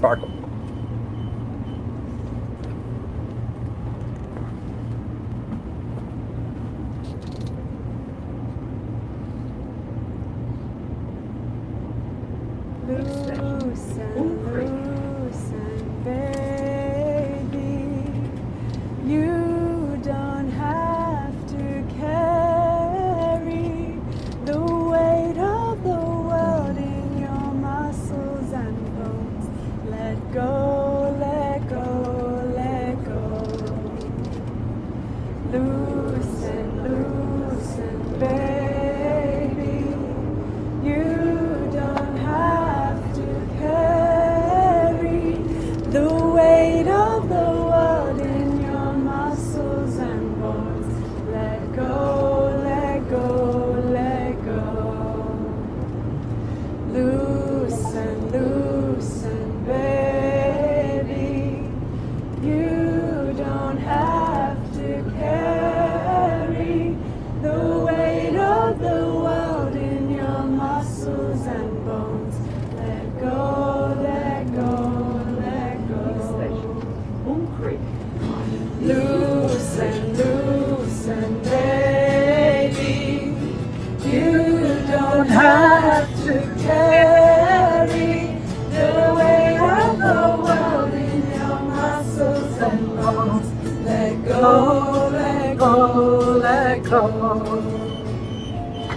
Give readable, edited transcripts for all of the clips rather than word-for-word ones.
sparkle. Loosen, loosen, baby. You don't have to carry the weight of the world in your muscles and bones. Let go, let go, let go. Loosen, loosen, baby. You don't have to carry the weight of the world in your muscles and bones. Let go, let go, let go. Loosen, loosen, baby. You don't have to carry the weight of the world in your muscles and bones. Let go, let go, let go. Loosen, loosen, baby. You don't have to carry the weight of the world in your muscles and bones. Let go, let go, let go.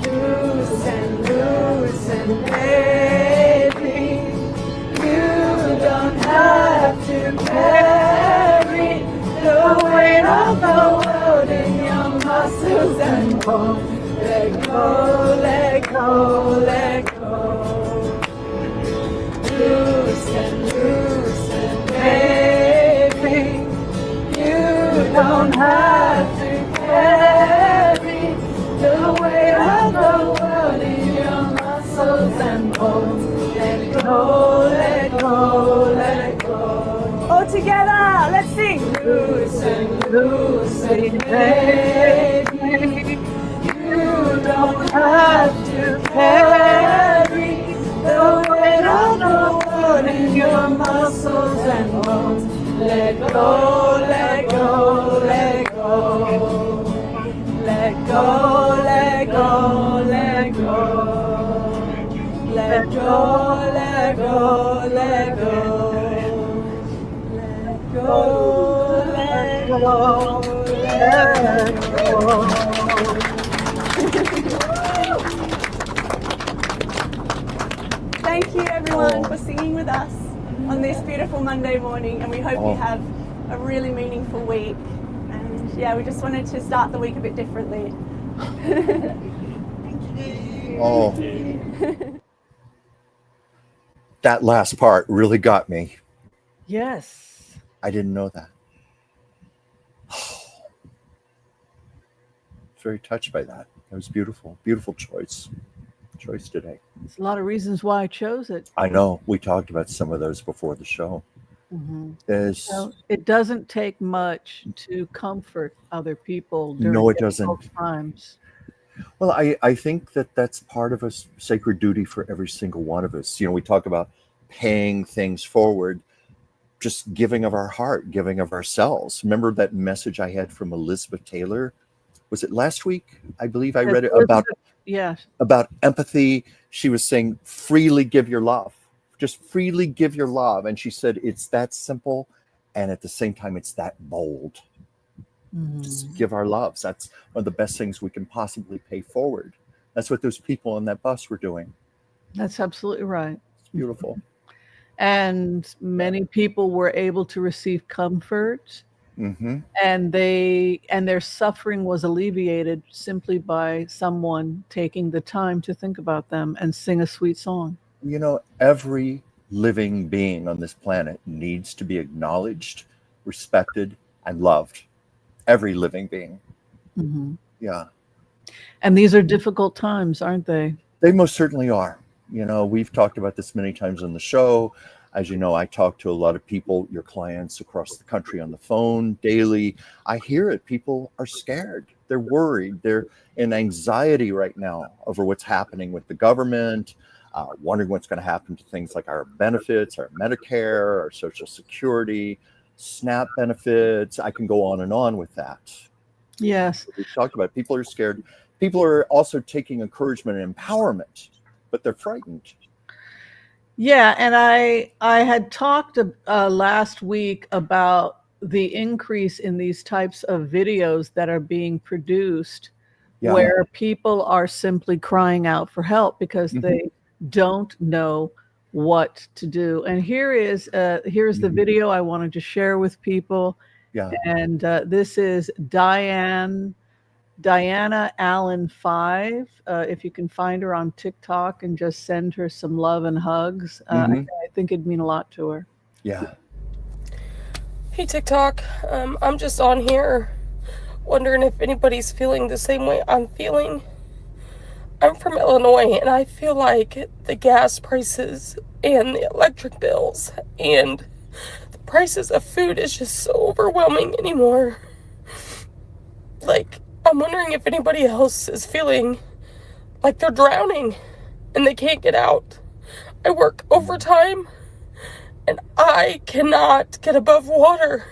Loosen, loosen, baby. You don't have to carry the weight of the world in your muscles and bones. Let go, let go, let go. Loosen, loosen, baby. You don't have to carry the weight of the world in your muscles and bones. Let go, let go, let go. All together, let's sing. Loosen, loosen, baby. You don't have to carry the weight of the world in your muscles and bones. Let go, let go, let go. Let go, let go, let go. Let go, let go, let go. Let go, let go, let go. Thank you everyone for singing with us on this beautiful Monday morning, and we hope you have a really meaningful week. And yeah, we just wanted to start the week a bit differently. Oh, that last part really got me. Yes. I didn't know that. Very touched by that. That was beautiful. Beautiful choice today. There's a lot of reasons why I chose it. I know. We talked about some of those before the show. So it doesn't take much to comfort other people during No, it difficult doesn't. times. Well, I think that that's part of a sacred duty for every single one of us. You know, we talk about paying things forward, just giving of our heart, giving of ourselves. Remember that message I had from Elizabeth Taylor? Was it last week? I believe I read it about empathy. She was saying, freely give your love. Just freely give your love. And she said, it's that simple. And at the same time, it's that bold. Just give our loves. That's one of the best things we can possibly pay forward. That's what those people on that bus were doing. That's absolutely right. It's beautiful. And many people were able to receive comfort, and their suffering was alleviated simply by someone taking the time to think about them and sing a sweet song. You know, every living being on this planet needs to be acknowledged, respected, and loved. Every living being. Yeah. And these are difficult times, aren't they? They most certainly are. You know, we've talked about this many times on the show. As you know, I talk to a lot of people, your clients across the country on the phone daily. I hear it. People are scared. They're worried. They're in anxiety right now over what's happening with the government. wondering what's going to happen to things like our benefits, our Medicare, our Social Security, SNAP benefits. I can go on and on with that. Yes. We've talked about it. People are scared. People are also taking encouragement and empowerment, but they're frightened. Yeah, and I had talked last week about the increase in these types of videos that are being produced, where people are simply crying out for help because they don't know what to do. And here's the video I wanted to share with people. Yeah. And this is Diana Allen 5. If you can find her on TikTok and just send her some love and hugs, I think it'd mean a lot to her. Yeah. Hey TikTok, I'm just on here wondering if anybody's feeling the same way I'm feeling. I'm from Illinois, and I feel like the gas prices and the electric bills and the prices of food is just so overwhelming anymore. Like, I'm wondering if anybody else is feeling like they're drowning and they can't get out. I work overtime and I cannot get above water.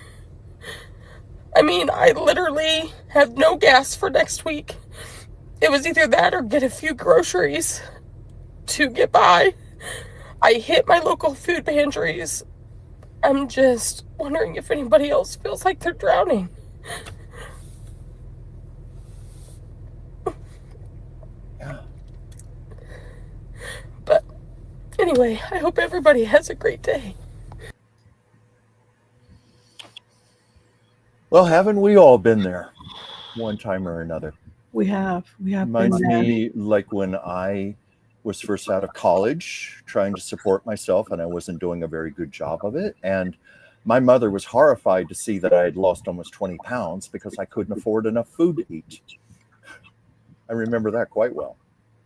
I mean, I literally have no gas for next week. It was either that or get a few groceries to get by. I hit my local food pantries. I'm just wondering if anybody else feels like they're drowning. But anyway, I hope everybody has a great day. Well, haven't we all been there one time or another? We have. Reminds me like when I was first out of college trying to support myself, and I wasn't doing a very good job of it. And my mother was horrified to see that I had lost almost 20 pounds because I couldn't afford enough food to eat. I remember that quite well.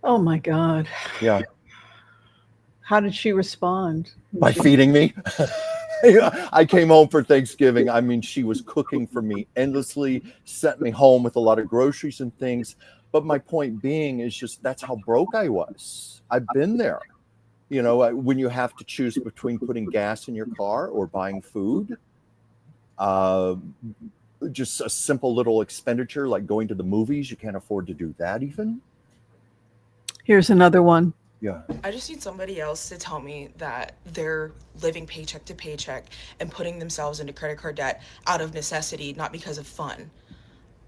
Oh my God. Yeah. How did she respond? By feeding me. I came home for Thanksgiving. I mean, she was cooking for me endlessly, sent me home with a lot of groceries and things. But my point being is just that's how broke I was. I've been there. You know, when you have to choose between putting gas in your car or buying food, just a simple little expenditure like going to the movies, you can't afford to do that even. Here's another one. Yeah. I just need somebody else to tell me that they're living paycheck to paycheck and putting themselves into credit card debt out of necessity, not because of fun.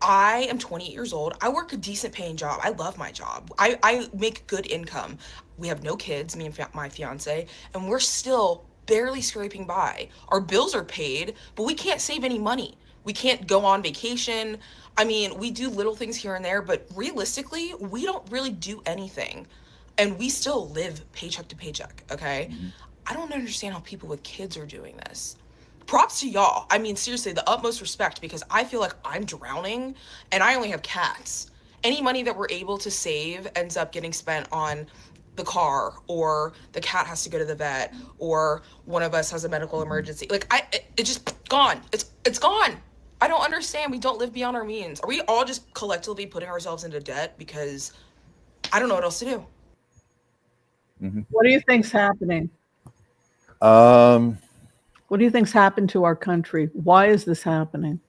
I am 28 years old. I work a decent paying job. I love my job. I make good income. We have no kids, me and my fiance, and we're still barely scraping by. Our bills are paid, but we can't save any money. We can't go on vacation. I mean, we do little things here and there, but realistically, we don't really do anything. And we still live paycheck to paycheck, okay? I don't understand how people with kids are doing this. Props to y'all. I mean, seriously, the utmost respect, because I feel like I'm drowning and I only have cats. Any money that we're able to save ends up getting spent on the car, or the cat has to go to the vet, or one of us has a medical emergency. Like, it's just gone. It's gone. I don't understand. We don't live beyond our means. Are we all just collectively putting ourselves into debt because I don't know what else to do? What do you think's happening? What do you think's happened to our country? Why is this happening?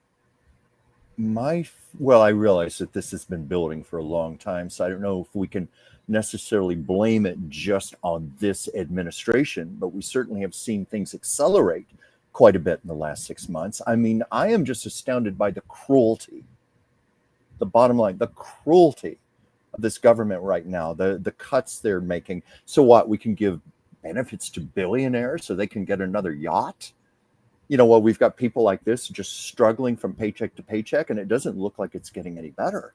Well, I realize that this has been building for a long time, so I don't know if we can necessarily blame it just on this administration, but we certainly have seen things accelerate quite a bit in the last 6 months. I mean, I am just astounded by the cruelty, the bottom line, the cruelty of this government right now, the cuts they're making. So what, we can give benefits to billionaires so they can get another yacht? You know, well, we've got people like this just struggling from paycheck to paycheck, and it doesn't look like it's getting any better.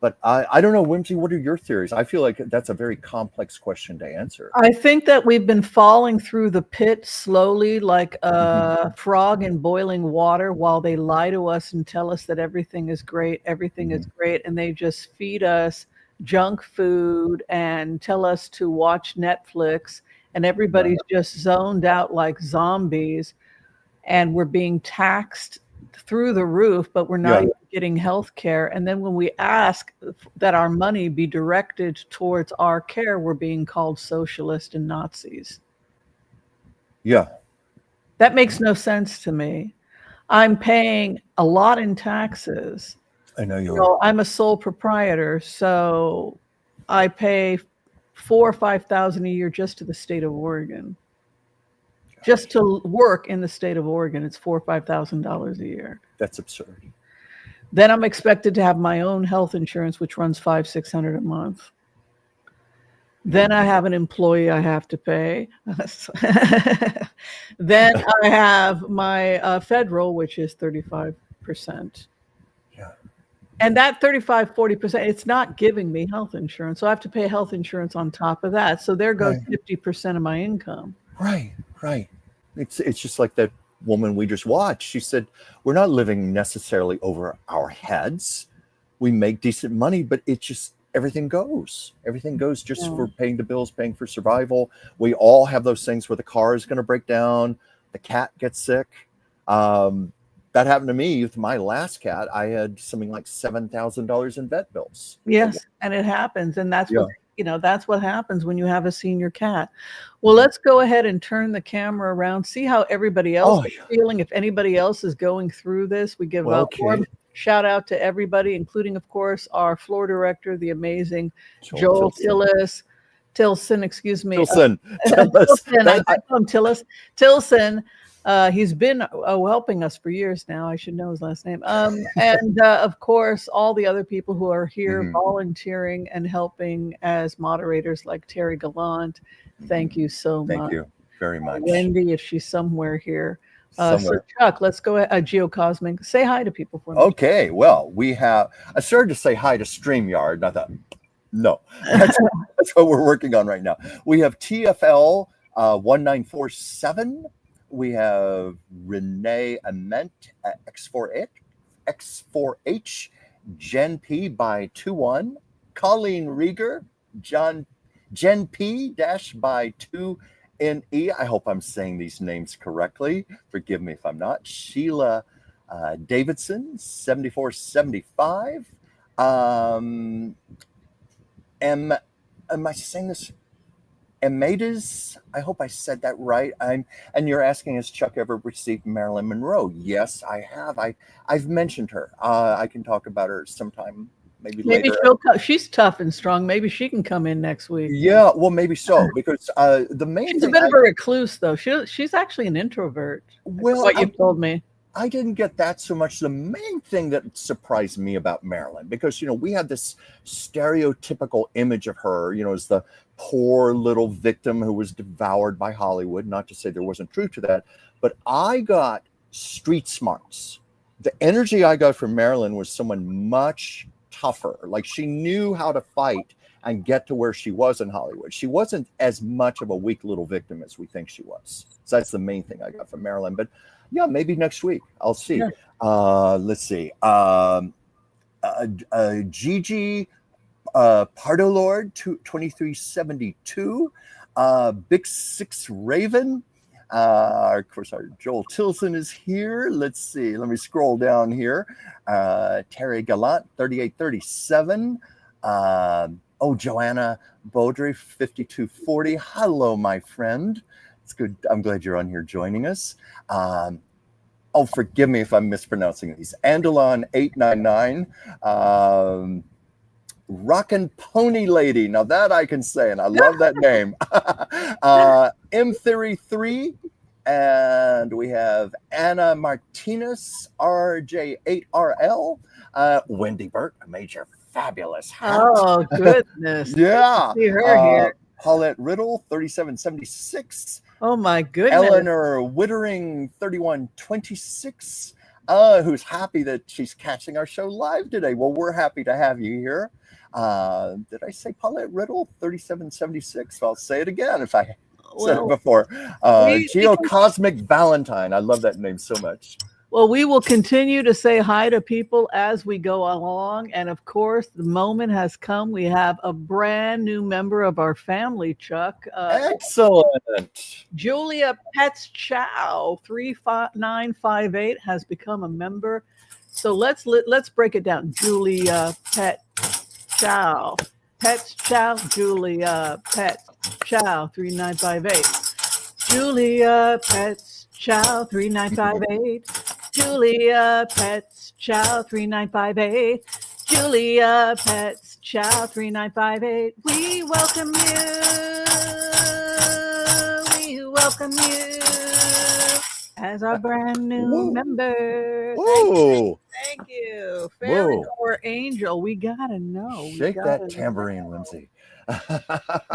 But I don't know, Whimsy, what are your theories? I feel like that's a very complex question to answer. I think that we've been falling through the pit slowly like a frog in boiling water while they lie to us and tell us that everything is great, everything is great, and they just feed us junk food and tell us to watch Netflix, and everybody's just zoned out like zombies, and we're being taxed through the roof, but we're not even getting health care. And then when we ask that our money be directed towards our care, we're being called socialist and Nazis. Yeah. That makes no sense to me. I'm paying a lot in taxes. I know you are. I'm a sole proprietor, so I pay $4,000 or $5,000 a year just to the state of Oregon. Just to work in the state of Oregon, it's $4,000 or $5,000 a year. That's absurd. Then I'm expected to have my own health insurance, which runs $500-$600 a month. Then I have an employee I have to pay. Then I have my federal, which is 35%. Yeah. And that 35-40%, it's not giving me health insurance. So I have to pay health insurance on top of that. So there goes 50% of my income. Right. It's just like that woman we just watched. She said, we're not living necessarily over our heads. We make decent money, but it just, everything goes just for paying the bills, paying for survival. We all have those things where the car is going to break down, the cat gets sick. That happened to me with my last cat. I had something like $7,000 in vet bills. Yes, and it happens. And that's what, that's what happens when you have a senior cat. Well, let's go ahead and turn the camera around, see how everybody else is feeling. If anybody else is going through this, we give a warm shout out to everybody, including, of course, our floor director, the amazing Joel Tilson, excuse me. Tilson. I call him Tilson. He's been helping us for years now. I should know his last name. And of course, all the other people who are here volunteering and helping as moderators, like Terry Gallant. Thank you so much. Thank you very much. Wendy, if she's somewhere here. So Chuck, let's go ahead. Geocosmic, say hi to people for me. Okay, well, I started to say hi to StreamYard, and I thought, no, that's what we're working on right now. We have TFL 1947. We have Renee Ament at X4H, Jen P by 21, Colleen Rieger, Jen P dash by 2NE. I hope I'm saying these names correctly. Forgive me if I'm not. Sheila Davidson, 7475. Am I saying this? Amades, I hope I said that right. And you're asking, has Chuck ever received Marilyn Monroe? Yes, I have. I've mentioned her. I can talk about her sometime, maybe later. She's tough and strong. Maybe she can come in next week. Yeah, well, maybe so, because the main she's a bit of a recluse, though. She's actually an introvert. Well, what you've told me. I didn't get that so much. The main thing that surprised me about Marilyn, because, we had this stereotypical image of her, as the poor little victim who was devoured by Hollywood. Not to say there wasn't truth to that, but I got street smarts. The energy I got from Marilyn was someone much tougher. Like, she knew how to fight and get to where she was in Hollywood. She wasn't as much of a weak little victim as we think she was. So that's the main thing I got from Marilyn. But yeah, maybe next week. I'll see. Yeah. Let's see. Gigi Pardo Lord 2372. Big Six Raven. Of course, our Joel Tilson is here. Let's see. Let me scroll down here. Terry Gallant 3837. Joanna Baudry 5240. Hello, my friend. It's good. I'm glad you're on here joining us. Forgive me if I'm mispronouncing these. Andalon 899. Rockin' Pony Lady. Now that I can say, and I love that name. M Theory 3. And we have Anna Martinez, RJ8RL. Wendy Burt, a major fabulous hat. Oh, goodness. Yeah. See her here. Paulette Riddle, 3776. Oh, my goodness. Eleanor Wittering, 3126. Who's happy that she's catching our show live today. Well, we're happy to have you here. Did I say Paulette Riddle, 3776? I'll say it again if I said it before. Geocosmic Valentine. I love that name so much. Well, we will continue to say hi to people as we go along. And of course, the moment has come. We have a brand new member of our family, Chuck. Excellent. Julia Pets Chow 3958 has become a member. So let's break it down. Julia Pet Chow. Pets Chow. Julia Pet Chow 3958. Julia Pets Chow 3958. Julia Pets Chow 3958. Julia Pets Chow 3958. We welcome you. We welcome you as our brand new member. Whoa. Thank you. Fairy or angel, we gotta know. Shake that tambourine, Whimsy.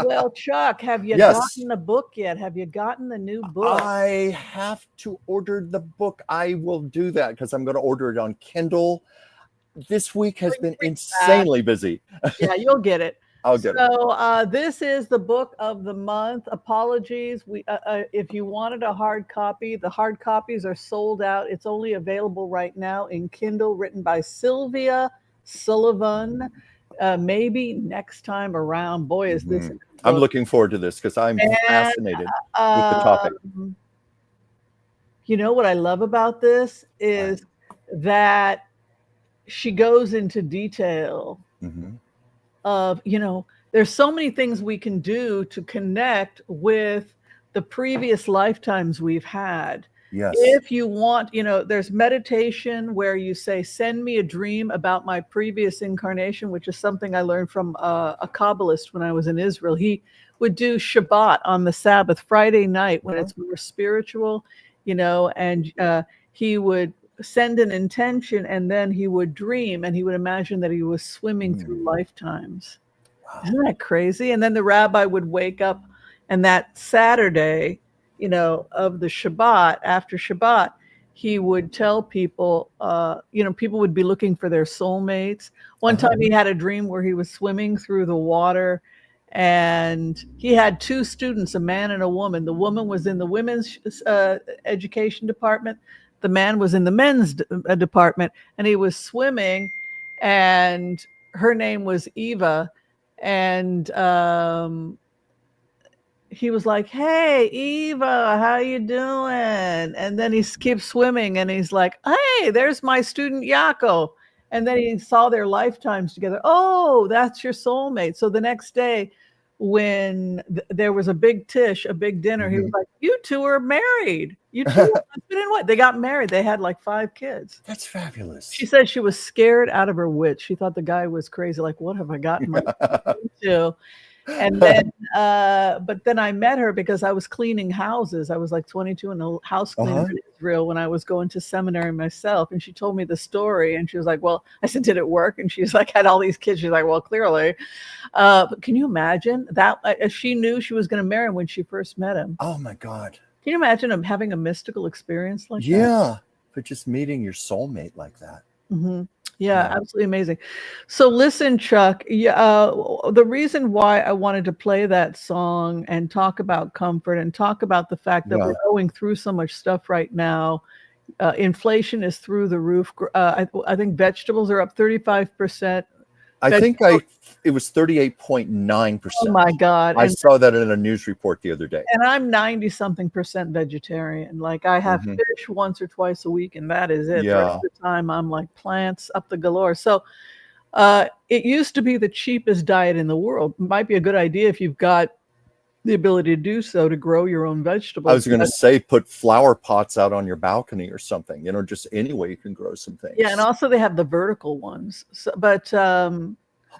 Well, Chuck, have you Yes. gotten the book yet? Have you gotten the new book? I have to order the book. I will do that because I'm going to order it on Kindle. This week has been insanely busy. Yeah, you'll get it. I'll get it. So this is the book of the month. Apologies. We, if you wanted a hard copy, the hard copies are sold out. It's only available right now in Kindle, written by Sylvia Sullivan. Maybe next time around. Boy, is this. I'm looking forward to this because I'm fascinated with the topic. You know what I love about this is that she goes into detail of, you know, there's so many things we can do to connect with the previous lifetimes we've had. Yes. If you want, you know, there's meditation where you say, send me a dream about my previous incarnation, which is something I learned from a Kabbalist when I was in Israel. He would do Shabbat on the Sabbath, Friday night, when it's more spiritual, you know, and he would send an intention and then he would dream and he would imagine that he was swimming through lifetimes. Wow. Isn't that crazy? And then the rabbi would wake up, and that Saturday, you know, of the Shabbat, after Shabbat, he would tell people, you know, people would be looking for their soulmates. One time he had a dream where he was swimming through the water and he had two students, a man and a woman. The woman was in the women's education department. The man was in the men's department, and he was swimming, and her name was Eva. And he was like, hey, Eva, how you doing? And then he keeps swimming and he's like, hey, there's my student Yako. And then he saw their lifetimes together. Oh, that's your soulmate. So the next day when there was a big tish, a big dinner, he was like, you two are married. You two are husband and wife. They got married. They had like 5 kids. That's fabulous. She said she was scared out of her wits. She thought the guy was crazy. Like, what have I gotten myself into? And then, but then I met her because I was cleaning houses. I was like 22 and a house cleaner in Israel when I was going to seminary myself. And she told me the story. And she was like, well, I said, did it work? And she's like, had all these kids. She's like, well, clearly. But can you imagine that? She knew she was going to marry him when she first met him. Oh my God. Can you imagine him having a mystical experience like that? Yeah. But just meeting your soulmate like that. Yeah, absolutely amazing. So listen, Chuck, the reason why I wanted to play that song and talk about comfort and talk about the fact that we're going through so much stuff right now. Inflation is through the roof. I think vegetables are up 35%. I think it was 38.9%. Oh my God. I saw that in a news report the other day. And I'm 90-something% vegetarian. Like I have fish once or twice a week, and that is it. Yeah. The rest of the time I'm like plants up the galore. So it used to be the cheapest diet in the world. It might be a good idea if you've got the ability to do so, to grow your own vegetables. I was going to say, put flower pots out on your balcony or something, you know, just any way you can grow some things. Yeah. And also they have the vertical ones, but oh,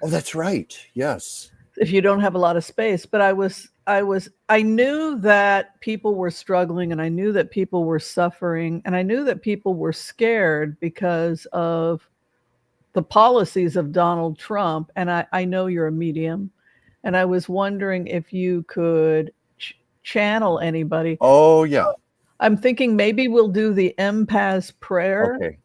that's right. Yes. If you don't have a lot of space. But I knew that people were struggling, and I knew that people were suffering, and I knew that people were scared because of the policies of Donald Trump. And I know you're a medium, and I was wondering if you could channel anybody. Oh, yeah. I'm thinking maybe we'll do the empath prayer. Okay.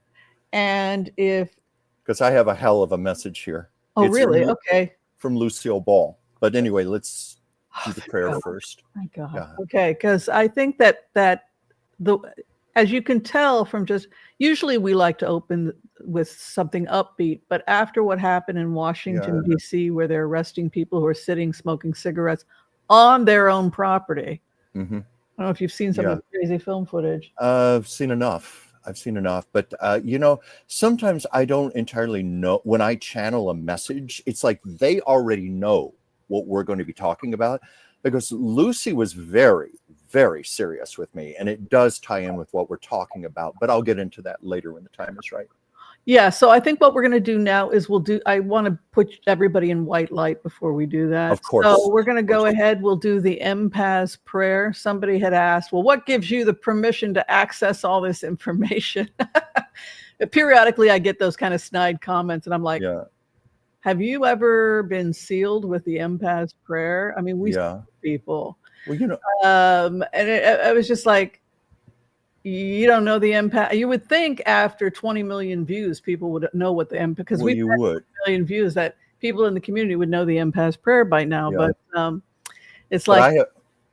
And because I have a hell of a message here. Oh, really? Okay. From Lucille Ball. But anyway, let's do the prayer first. My God. Yeah. Okay. Because I think that as you can tell from just, usually we like to open with something upbeat, but after what happened in Washington, D.C., where they're arresting people who are sitting smoking cigarettes on their own property. I don't know if you've seen some of the crazy film footage. I've seen enough. I've seen enough. But sometimes I don't entirely know when I channel a message. It's like they already know what we're going to be talking about, because Lucy was very, very serious with me, and it does tie in with what we're talking about. But I'll get into that later when the time is right. Yeah, so I think what we're going to do now is I want to put everybody in white light before we do that. Of course. So we're going to go ahead. We'll do the empath prayer. Somebody had asked, well, what gives you the permission to access all this information? Periodically, I get those kind of snide comments, and I'm like, have you ever been sealed with the empath prayer? I mean, we see people. Well, and I was just like, you don't know the empath. You would think after 20 million views, people would know what the empath, because we've had 20 million views, that people in the community would know the empath prayer by now. But it's like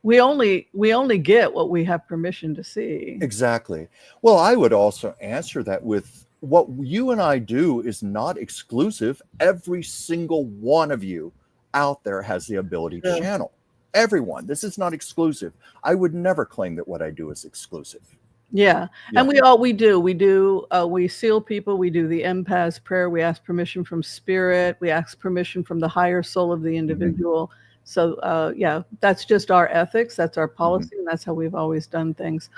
we only get what we have permission to see. Exactly. Well, I would also answer that with what you and I do is not exclusive. Every single one of you out there has the ability to channel. Everyone. This is not exclusive. I would never claim that what I do is exclusive. Yeah. And we seal people. We do the empath prayer. We ask permission from spirit. We ask permission from the higher soul of the individual. So that's just our ethics. That's our policy, and that's how we've always done things.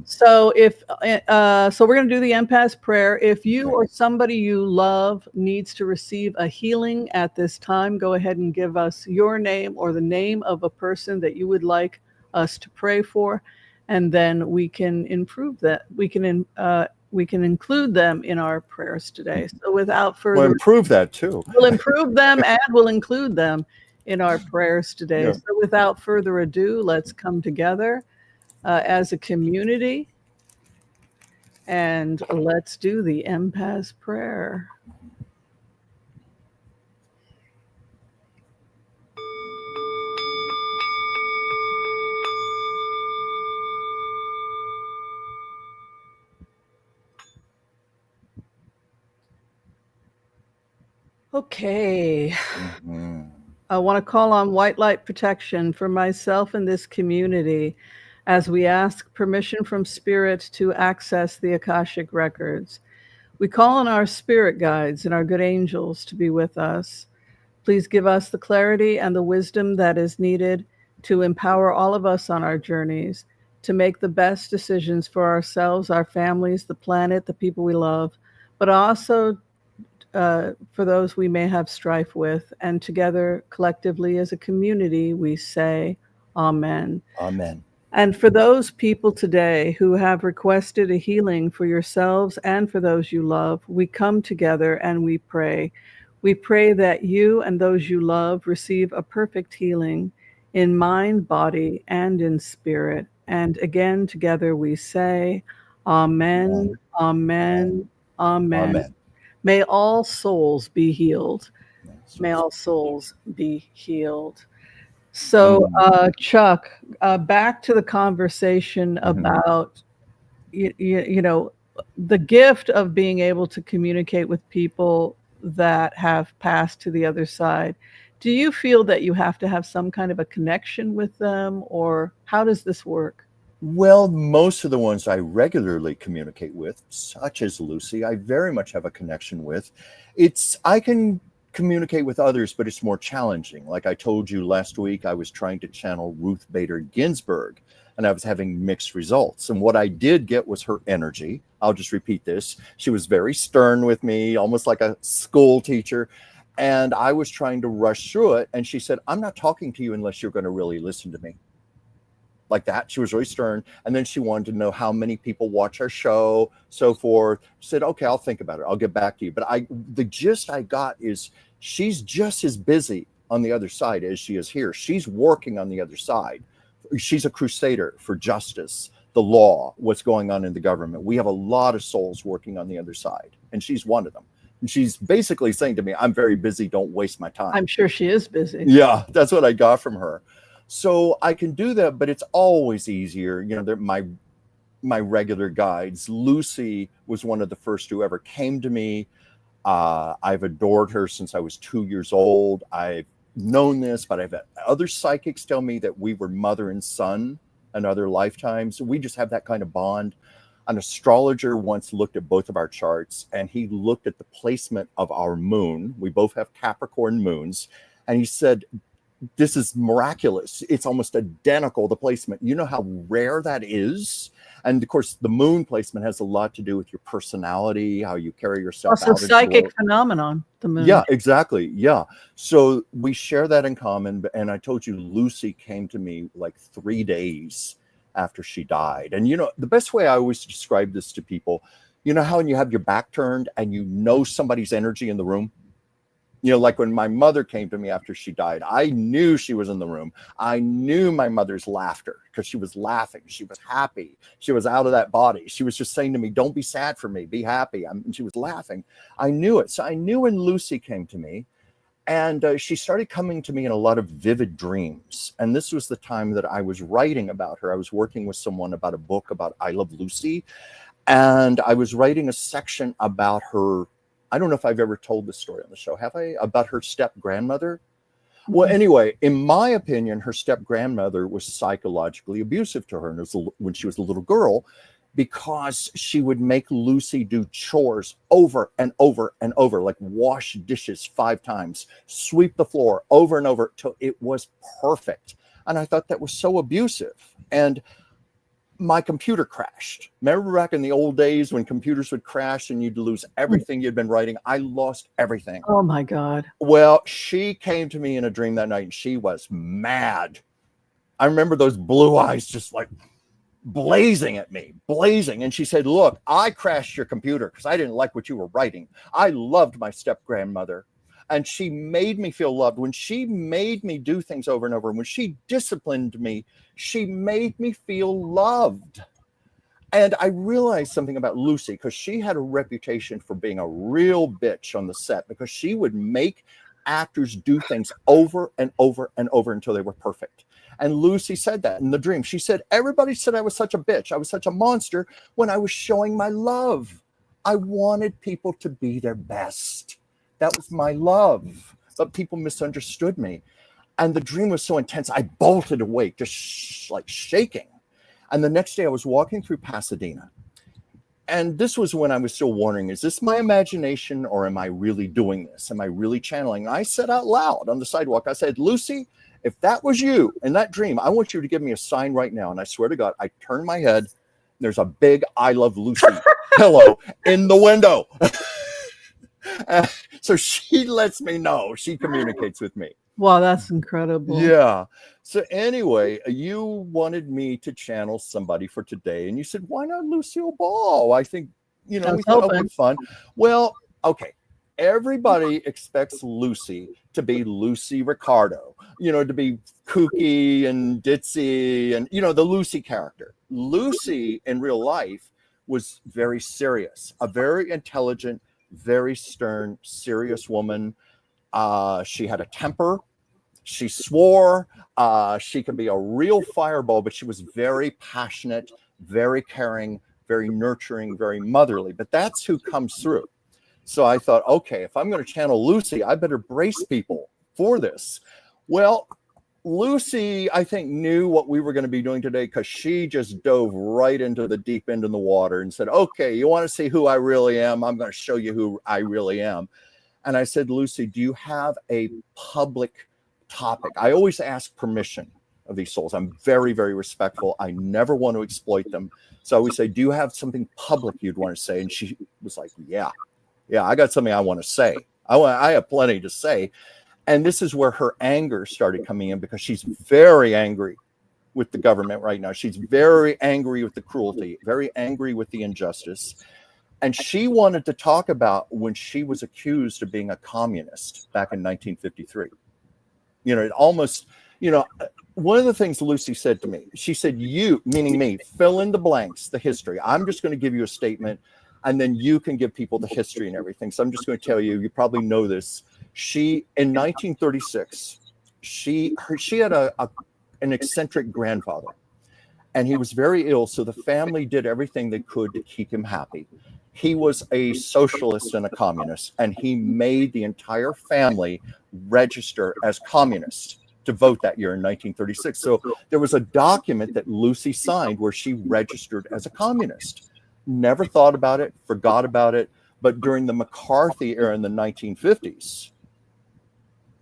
So so we're going to do the empath prayer. If you or somebody you love needs to receive a healing at this time, go ahead and give us your name or the name of a person that you would like us to pray for. And then we can improve that. We can include them in our prayers today. So without further, we'll improve that too. We'll improve them and we'll include them in our prayers today. Yeah. So without further ado, let's come together as a community and let's do the empath prayer. Okay. I want to call on white light protection for myself and this community as we ask permission from spirit to access the Akashic records. We call on our spirit guides and our good angels to be with us. Please give us the clarity and the wisdom that is needed to empower all of us on our journeys, to make the best decisions for ourselves, our families, the planet, the people we love, but also for those we may have strife with. And together, collectively, as a community, we say, Amen. Amen. And for those people today who have requested a healing for yourselves and for those you love, we come together and we pray. We pray that you and those you love receive a perfect healing in mind, body, and in spirit. And again, together we say, Amen, Amen, Amen. Amen. May all souls be healed. May all souls be healed. So, Chuck, back to the conversation about, the gift of being able to communicate with people that have passed to the other side. Do you feel that you have to have some kind of a connection with them, or how does this work? Well, most of the ones I regularly communicate with, such as Lucy, I very much have a connection with. I can communicate with others, but it's more challenging. Like I told you last week, I was trying to channel Ruth Bader Ginsburg, and I was having mixed results. And what I did get was her energy. I'll just repeat this. She was very stern with me, almost like a school teacher. And I was trying to rush through it. And she said, I'm not talking to you unless you're going to really listen to me. Like that. She was really stern. And then she wanted to know how many people watch our show, so forth. She said, okay, I'll think about it. I'll get back to you. But the gist I got is she's just as busy on the other side as she is here. She's working on the other side. She's a crusader for justice, the law, what's going on in the government. We have a lot of souls working on the other side, and she's one of them. And she's basically saying to me, I'm very busy. Don't waste my time. I'm sure she is busy. Yeah, that's what I got from her. So I can do that, but it's always easier. They're my regular guides. Lucy was one of the first who ever came to me. I've adored her since I was 2 years old. I've known this, but I've had other psychics tell me that we were mother and son in other lifetimes. We just have that kind of bond. An astrologer once looked at both of our charts, and he looked at the placement of our moon. We both have Capricorn moons. And he said, this is miraculous. It's almost identical, the placement. You know how rare that is? And of course, the moon placement has a lot to do with your personality, how you carry yourself Also, out. psychic phenomenon, the moon. Yeah, exactly. Yeah. So we share that in common. And I told you, Lucy came to me like 3 days after she died. And, you know, the best way I always describe this to people, you know how when you have your back turned and you know somebody's energy in the room? You know, like when my mother came to me after she died, I knew she was in the room. I knew my mother's laughter because she was laughing. She was happy. She was out of that body. She was just saying to me, don't be sad for me. Be happy. And she was laughing. I knew it. So I knew when Lucy came to me, and she started coming to me in a lot of vivid dreams. And this was the time that I was writing about her. I was working with someone about a book about I Love Lucy. And I was writing a section about her. I don't know if I've ever told this story on the show. Have I? About her step-grandmother? Well, anyway, in my opinion, her step-grandmother was psychologically abusive to her when she was a little girl, because she would make Lucy do chores over and over and over, like wash dishes 5 times, sweep the floor over and over till it was perfect. And I thought that was so abusive. And my computer crashed. Remember back in the old days when computers would crash and you'd lose everything you'd been writing? I lost everything. Oh my God. Well, she came to me in a dream that night and she was mad. I remember those blue eyes just like blazing at me, blazing. And she said, look, I crashed your computer because I didn't like what you were writing. I loved my step-grandmother. And she made me feel loved. When she made me do things over and over, and when she disciplined me, she made me feel loved. And I realized something about Lucy, because she had a reputation for being a real bitch on the set, because she would make actors do things over and over and over until they were perfect. And Lucy said that in the dream. She said, everybody said I was such a bitch. I was such a monster when I was showing my love. I wanted people to be their best. That was my love, but people misunderstood me. And the dream was so intense, I bolted awake, just like shaking. And the next day I was walking through Pasadena. And this was when I was still wondering, is this my imagination or am I really doing this? Am I really channeling? And I said out loud on the sidewalk, I said, Lucy, if that was you in that dream, I want you to give me a sign right now. And I swear to God, I turned my head. There's a big I Love Lucy pillow in the window. So she lets me know. She communicates with me. Wow, that's incredible. Yeah. So anyway, you wanted me to channel somebody for today. And you said, why not Lucille Ball? I think, you know, we thought it would be fun. Well, okay. Everybody expects Lucy to be Lucy Ricardo, you know, to be kooky and ditzy and, you know, the Lucy character. Lucy in real life was very serious, a very intelligent, very stern, serious woman. She had a temper. She swore. She could be a real fireball, but she was very passionate, very caring, very nurturing, very motherly. But that's who comes through. So I thought, okay, if I'm going to channel Lucy, I better brace people for this. Well, Lucy, I think, knew what we were going to be doing today, because she just dove right into the deep end in the water and said, okay, you want to see who I really am? I'm going to show you who I really am. And I said, Lucy, do you have a public topic? I always ask permission of these souls. I'm very, very respectful. I never want to exploit them. So I always say, do you have something public you'd want to say? And she was like, yeah, I got something I want to say. I have plenty to say. And this is where her anger started coming in, because she's very angry with the government right now. She's very angry with the cruelty, very angry with the injustice. And she wanted to talk about when she was accused of being a communist back in 1953. You know, it almost, you know, one of the things Lucy said to me, she said, you, meaning me, fill in the blanks, the history. I'm just going to give you a statement, and then you can give people the history and everything. So I'm just going to tell you, you probably know this. She, in 1936, she had an eccentric grandfather, and he was very ill. So the family did everything they could to keep him happy. He was a socialist and a communist, and he made the entire family register as communists to vote that year in 1936. So there was a document that Lucy signed where she registered as a communist. never thought about it, forgot about it. But during the McCarthy era in the 1950s,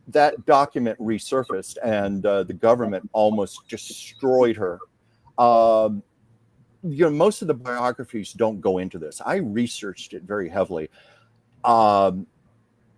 that document resurfaced, and the government almost destroyed her. Um, most of the biographies don't go into this. I researched it very heavily. Um,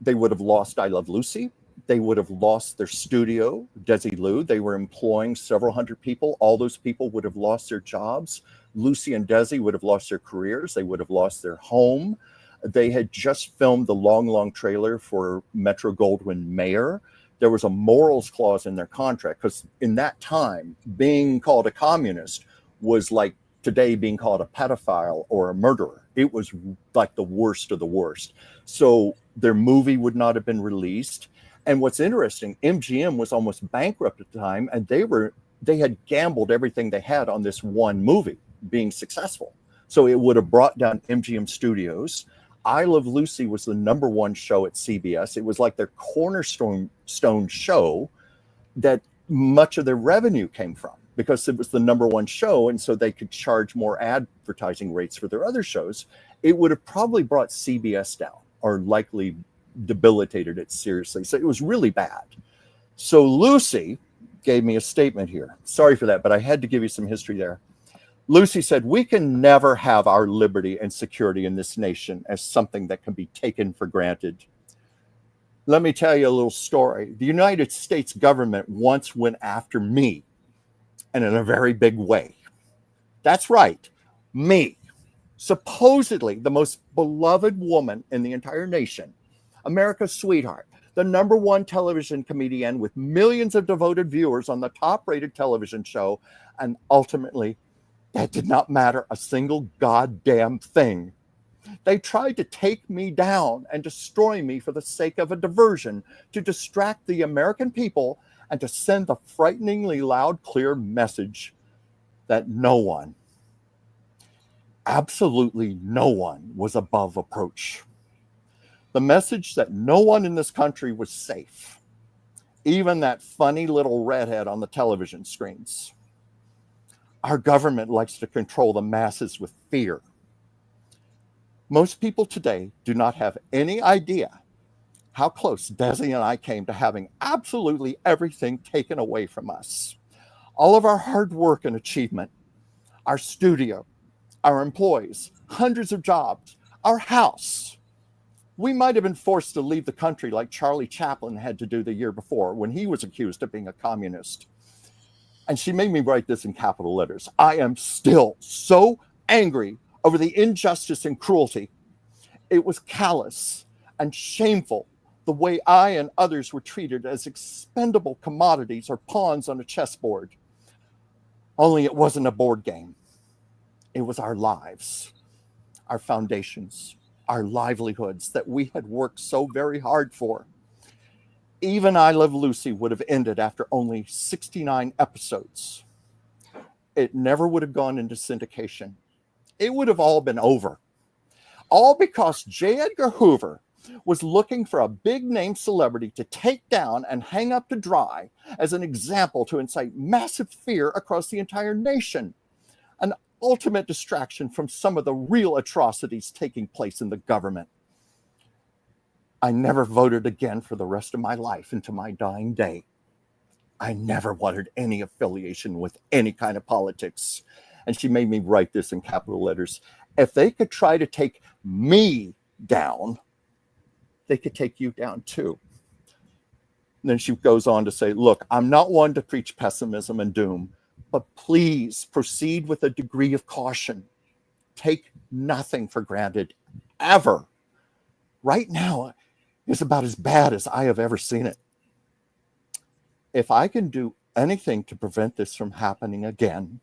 they would have lost I Love Lucy. They would have lost their studio, Desilu. They were employing several hundred people. All those people would have lost their jobs. Lucy and Desi would have lost their careers. They would have lost their home. They had just filmed the long trailer for Metro Goldwyn Mayer. There was a morals clause in their contract, because in that time, being called a communist was like today being called a pedophile or a murderer. It was like the worst of the worst. So their movie would not have been released. And what's interesting, MGM was almost bankrupt at the time, and they had gambled everything they had on this one movie being successful. So it would have brought down MGM Studios. I Love Lucy was the #1 show at CBS. It was like their cornerstone show that much of their revenue came from, because it was the #1 show, and so they could charge more advertising rates for their other shows. It would have probably brought CBS down, or likely debilitated it seriously. So it was really bad. So Lucy gave me a statement here. Sorry for that, but I had to give you some history there. Lucy said, "We can never have our liberty and security in this nation as something that can be taken for granted." Let me tell you a little story. The United States government once went after me, and in a very big way. That's right, me. Supposedly the most beloved woman in the entire nation, America's sweetheart, the #1 television comedian with millions of devoted viewers on the top-rated television show, and ultimately, that did not matter a single goddamn thing. They tried to take me down and destroy me for the sake of a diversion, to distract the American people and to send the frighteningly loud, clear message that no one, absolutely no one, was above approach. The message that no one in this country was safe, even that funny little redhead on the television screens. Our government likes to control the masses with fear. Most people today do not have any idea how close Desi and I came to having absolutely everything taken away from us. All of our hard work and achievement, our studio, our employees, hundreds of jobs, our house. We might have been forced to leave the country like Charlie Chaplin had to do the year before when he was accused of being a communist. And she made me write this in capital letters. I am still so angry over the injustice and cruelty. It was callous and shameful, the way I and others were treated as expendable commodities or pawns on a chessboard. Only it wasn't a board game. It was our lives, our foundations, our livelihoods that we had worked so very hard for. Even I Love Lucy would have ended after only 69 episodes. It never would have gone into syndication. It would have all been over. All because J. Edgar Hoover was looking for a big-name celebrity to take down and hang up to dry as an example to incite massive fear across the entire nation. An ultimate distraction from some of the real atrocities taking place in the government. I never voted again for the rest of my life into my dying day. I never wanted any affiliation with any kind of politics. And she made me write this in capital letters. If they could try to take me down, they could take you down too. And then she goes on to say, look, I'm not one to preach pessimism and doom, but please proceed with a degree of caution. Take nothing for granted, ever. Right now, it's about as bad as I have ever seen it. If I can do anything to prevent this from happening again,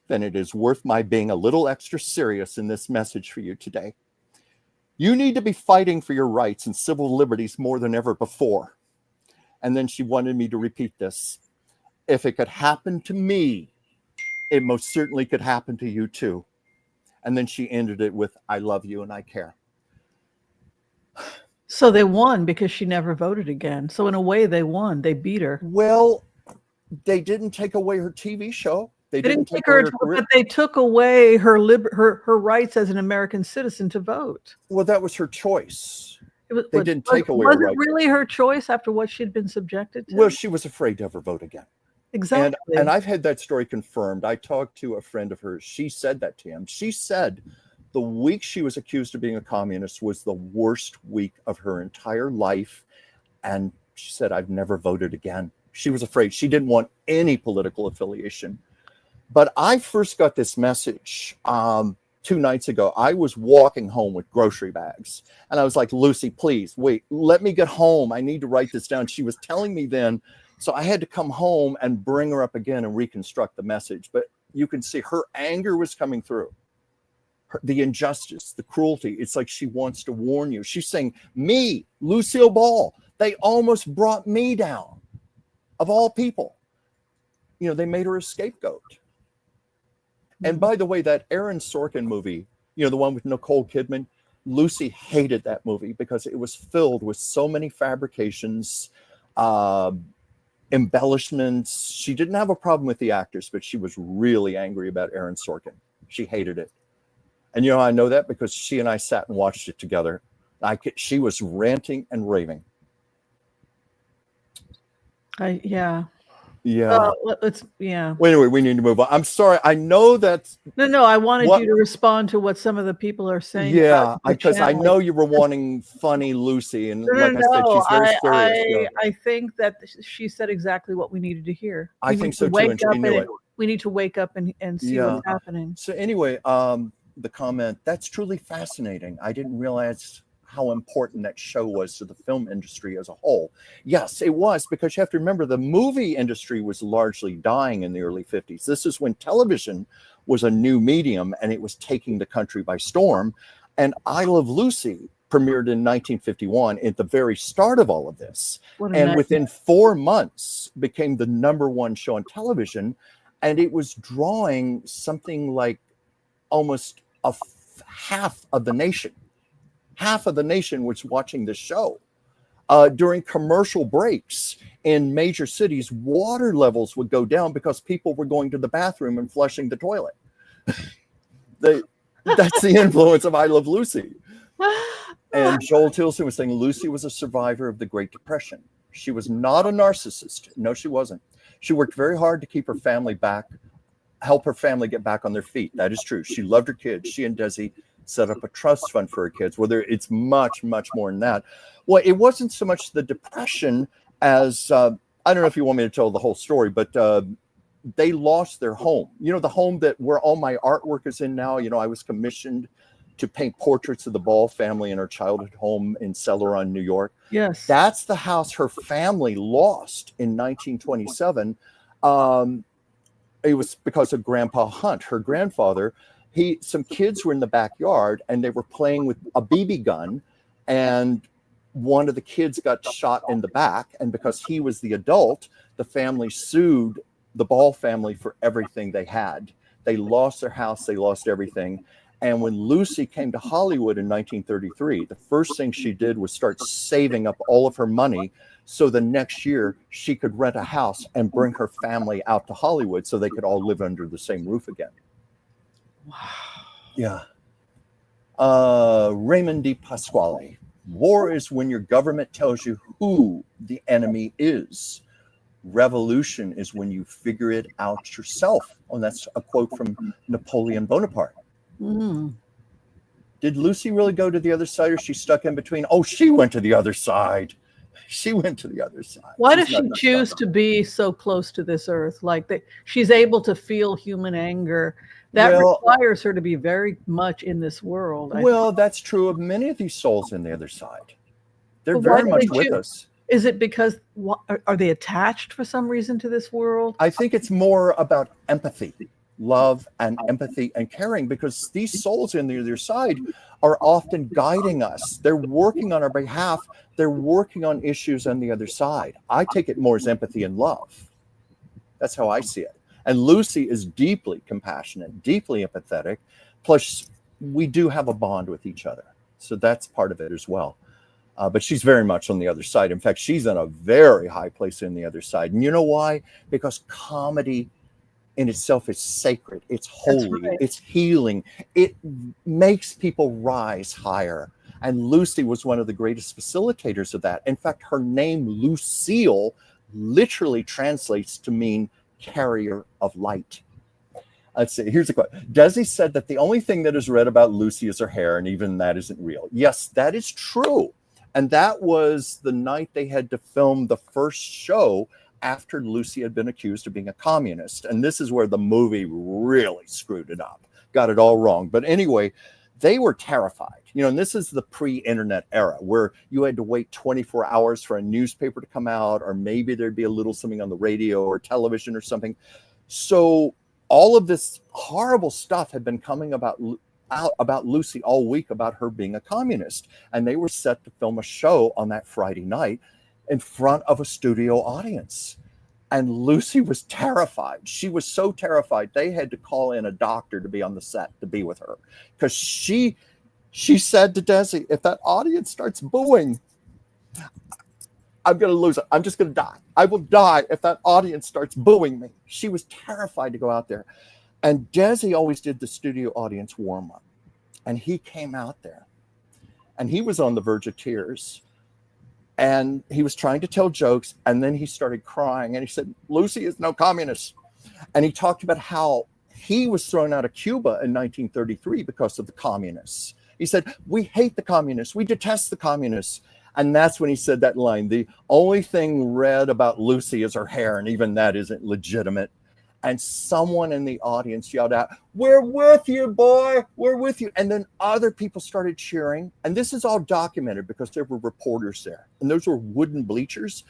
then it is worth my being a little extra serious in this message for you today. You need to be fighting for your rights and civil liberties more than ever before. And then she wanted me to repeat this. If it could happen to me, it most certainly could happen to you too. And then she ended it with, I love you and I care. So they won because she never voted again. So in a way they won. They beat her. Well, they didn't take away her TV show. They They didn't didn't take away her, her career. but they took away her rights as an American citizen to vote. Well, that was her choice. It They didn't take away her was it right. really her choice after what she'd been subjected to? Well, she was afraid to ever vote again. Exactly. And I've had that story confirmed. I talked to a friend of hers. She said that to him. She said the week she was accused of being a communist was the worst week of her entire life. And she said, I've never voted again. She was afraid. She didn't want any political affiliation. But I first got this message 2 nights ago. I was walking home with grocery bags. And I was like, Lucy, please, wait, let me get home. I need to write this down. She was telling me then. So I had to come home and bring her up again and reconstruct the message. But you can see her anger was coming through. The injustice, the cruelty. It's like she wants to warn you. She's saying, me, Lucille Ball, they almost brought me down. Of all people. You know, they made her a scapegoat. And by the way, that Aaron Sorkin movie, you know, the one with Nicole Kidman, Lucy hated that movie because it was filled with so many fabrications, embellishments. She didn't have a problem with the actors, but she was really angry about Aaron Sorkin. She hated it. And you know, I know that because she and I sat and watched it together. She was ranting and raving. Yeah. Well, anyway, we need to move on. I'm sorry. I know that's no. I wanted you to respond to what some of the people are saying. Yeah, because I know you were wanting funny Lucy, and like I said, she's very serious. I think that she said exactly what we needed to hear. I think so too, and she knew it. We need to wake up and see what's happening. So anyway, the comment, that's truly fascinating. I didn't realize how important that show was to the film industry as a whole. Yes, it was, because you have to remember the movie industry was largely dying in the early 50s. This is when television was a new medium and it was taking the country by storm. And I Love Lucy premiered in 1951 at the very start of all of this. And within 4 months became the #1 show on television. And it was drawing something like almost half of the nation. Half of the nation was watching this show. During commercial breaks in major cities, water levels would go down because people were going to the bathroom and flushing the toilet. That's the influence of I Love Lucy. And Joel Tilson was saying Lucy was a survivor of the Great Depression. She was not a narcissist. No, she wasn't. She worked very hard to keep her family back, help her family get back on their feet. That is true. She loved her kids. She and Desi set up a trust fund for her kids. Well, it's much, much more than that. Well, it wasn't so much the depression as, I don't know if you want me to tell the whole story, but they lost their home. You know, the home where all my artwork is in now. You know, I was commissioned to paint portraits of the Ball family in her childhood home in Celeron, New York. Yes. That's the house her family lost in 1927. It was because of Grandpa Hunt, her grandfather. Some kids were in the backyard and they were playing with a BB gun, and one of the kids got shot in the back. And because he was the adult, the family sued the Ball family for everything they had. They lost their house, they lost everything. And when Lucy came to Hollywood in 1933, the first thing she did was start saving up all of her money so the next year she could rent a house and bring her family out to Hollywood so they could all live under the same roof again. Wow. Yeah. Raymond D. Pasquale. War is when your government tells you who the enemy is. Revolution is when you figure it out yourself. Oh, that's a quote from Napoleon Bonaparte. Did Lucy really go to the other side, or she stuck in between? Oh, she went to the other side. She went to the other side. Why does she choose to be so close to this earth? Like she's able to feel human anger. That requires her to be very much in this world. Well, that's true of many of these souls in the other side. They're very much with us. Is it because are they attached for some reason to this world? I think it's more about empathy, love and empathy and caring, because these souls in the other side are often guiding us. They're working on our behalf. They're working on issues on the other side. I take it more as empathy and love. That's how I see it. And Lucy is deeply compassionate, deeply empathetic. Plus, we do have a bond with each other. So that's part of it as well. But she's very much on the other side. In fact, she's in a very high place in the other side. And you know why? Because comedy in itself is sacred. It's holy. right. It's healing. It makes people rise higher. And Lucy was one of the greatest facilitators of that. In fact, her name, Lucille, literally translates to mean carrier of light. Let's see, here's a quote. Desi said that the only thing that is read about Lucy is her hair, and even that isn't real. Yes, that is true. And that was the night they had to film the first show after Lucy had been accused of being a communist. And this is where the movie really screwed it up, got it all wrong. But anyway, they were terrified. And this is the pre-internet era where you had to wait 24 hours for a newspaper to come out, or maybe there'd be a little something on the radio or television or something. So all of this horrible stuff had been coming out about Lucy all week, about her being a communist. And they were set to film a show on that Friday night in front of a studio audience. And Lucy was terrified. She was so terrified, they had to call in a doctor to be on the set to be with her. Because she said to Desi, if that audience starts booing, I'm going to lose it. I'm just going to die. I will die if that audience starts booing me. She was terrified to go out there. And Desi always did the studio audience warm up. And he came out there. And he was on the verge of tears. And he was trying to tell jokes. And then he started crying. And he said, Lucy is no communist. And he talked about how he was thrown out of Cuba in 1933 because of the communists. He said, we hate the communists. We detest the communists. And that's when he said that line, the only thing read about Lucy is her hair, and even that isn't legitimate. And someone in the audience yelled out, we're with you, boy, we're with you. And then other people started cheering. And this is all documented because there were reporters there. And those were wooden bleachers.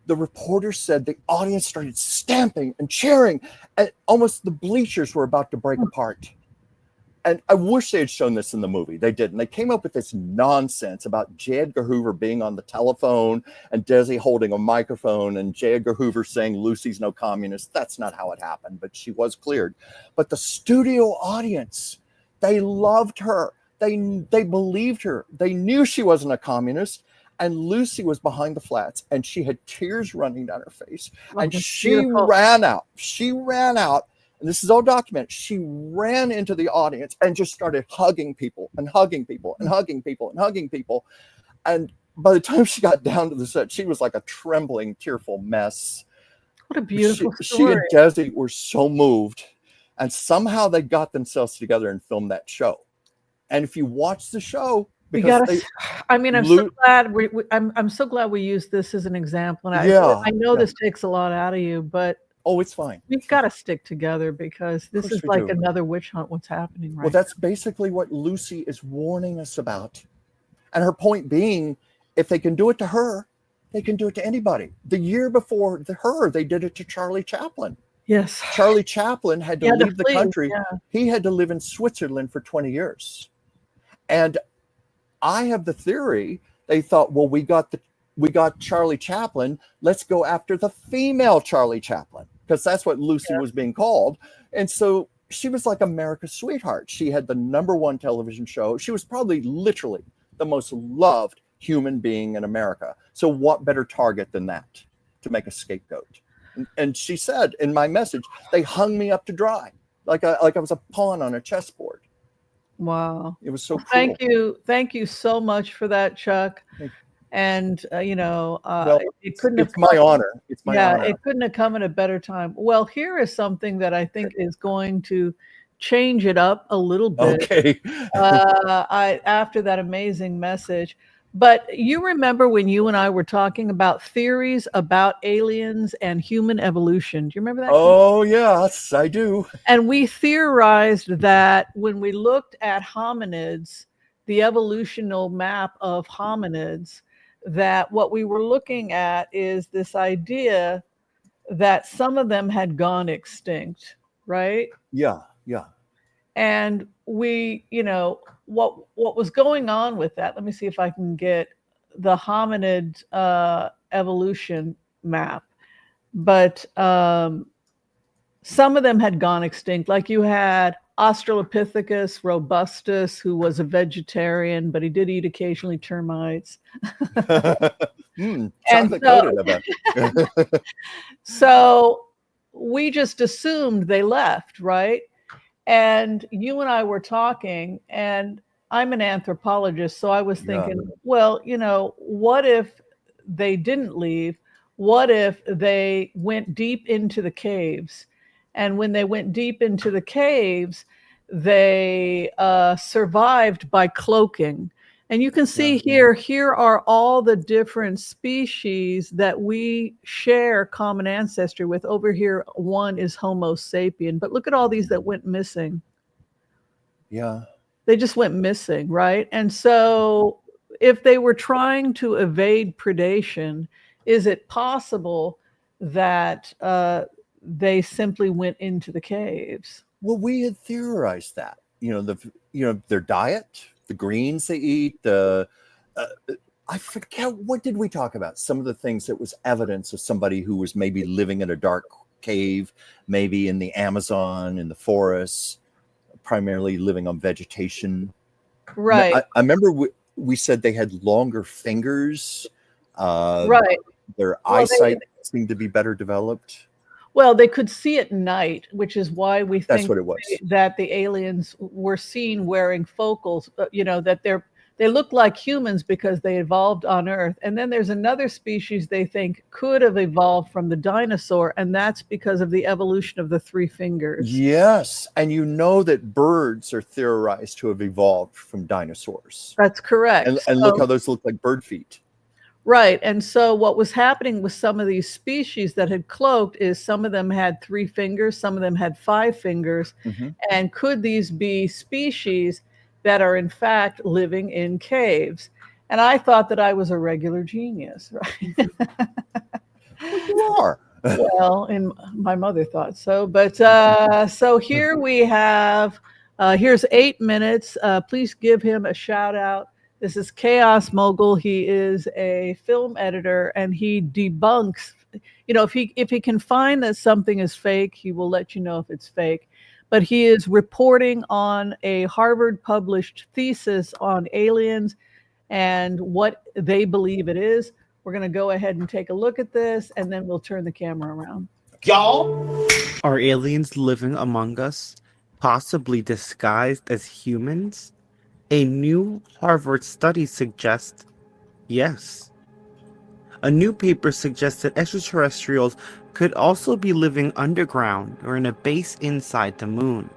The reporters said the audience started stamping and cheering, and almost the bleachers were about to break apart. And I wish they had shown this in the movie. They didn't. They came up with this nonsense about J. Edgar Hoover being on the telephone and Desi holding a microphone and J. Edgar Hoover saying Lucy's no communist. That's not how it happened, but she was cleared. But the studio audience, they loved her. They believed her. They knew she wasn't a communist. And Lucy was behind the flats, and she had tears running down her face. And she ran out. She ran out. And this is all documented. She ran into the audience and just started hugging people and hugging people and hugging people and hugging people. And by the time she got down to the set, she was like a trembling, tearful mess. What a beautiful story. She and Desi were so moved. And somehow they got themselves together and filmed that show. And if you watch the show, I'm so glad I'm so glad we used this as an example. And I know this takes a lot out of you, but it's fine. We've got to stick together because this is like another witch hunt. What's happening right now. Well, that's basically what Lucy is warning us about. And her point being, if they can do it to her, they can do it to anybody. The year before her, they did it to Charlie Chaplin. Yes. Charlie Chaplin had to leave the country. Yeah. He had to live in Switzerland for 20 years. And I have the theory, they thought, well, we got Charlie Chaplin. Let's go after the female Charlie Chaplin, because that's what Lucy was being called. And so she was like America's sweetheart. She had the #1 television show. She was probably literally the most loved human being in America. So what better target than that to make a scapegoat? And she said in my message, they hung me up to dry, like I was a pawn on a chessboard. Wow. It was so cool. Thank you so much for that, Chuck. And it couldn't have it's my honor. It's my honor. It couldn't have come at a better time. Well, here is something that I think is going to change it up a little bit. Okay. After that amazing message. But you remember when you and I were talking about theories about aliens and human evolution? Do you remember that? Oh, yes, I do. And we theorized that when we looked at hominids, the evolutional map of hominids, that what we were looking at is this idea that some of them had gone extinct, right? Yeah, yeah. And we, what was going on with that? Let me see if I can get the hominid evolution map. But some of them had gone extinct. Like you had Australopithecus robustus, who was a vegetarian, but he did eat occasionally termites. Chocolate coated, I bet. So we just assumed they left, right? And you and I were talking, and I'm an anthropologist, so I was thinking, well, what if they didn't leave? What if they went deep into the caves? And when they went deep into the caves, they survived by cloaking. And you can see here are all the different species that we share common ancestry with. Over here, one is Homo sapien, but look at all these that went missing. Yeah. They just went missing, right? And so if they were trying to evade predation, is it possible that they simply went into the caves? Well, we had theorized that, their diet, the greens they eat, I forget, what did we talk about? Some of the things that was evidence of somebody who was maybe living in a dark cave, maybe in the Amazon, in the forests, primarily living on vegetation. Right. I remember we said they had longer fingers. Right. Their eyesight seemed to be better developed. Well, they could see at night, which is why we think that's what it was. That the aliens were seen wearing focals, that they look like humans because they evolved on Earth. And then there's another species they think could have evolved from the dinosaur, and that's because of the evolution of the 3 fingers. Yes, and that birds are theorized to have evolved from dinosaurs. That's correct. And look how those look like bird feet. Right. And so what was happening with some of these species that had cloaked is some of them had 3 fingers, some of them had 5 fingers. Mm-hmm. And could these be species that are in fact living in caves? And I thought that I was a regular genius, right? You are. Well, and my mother thought so. But so here we have, here's 8 minutes. Please give him a shout out. This is Chaos Mogul. He is a film editor, and he debunks, if he can find that something is fake, he will let you know if it's fake. But he is reporting on a Harvard published thesis on aliens and what they believe it is. We're going to go ahead and take a look at this, and then we'll turn the camera around. Y'all, are aliens living among us, possibly disguised as humans? A new Harvard study suggests yes. A new paper suggests that extraterrestrials could also be living underground or in a base inside the moon.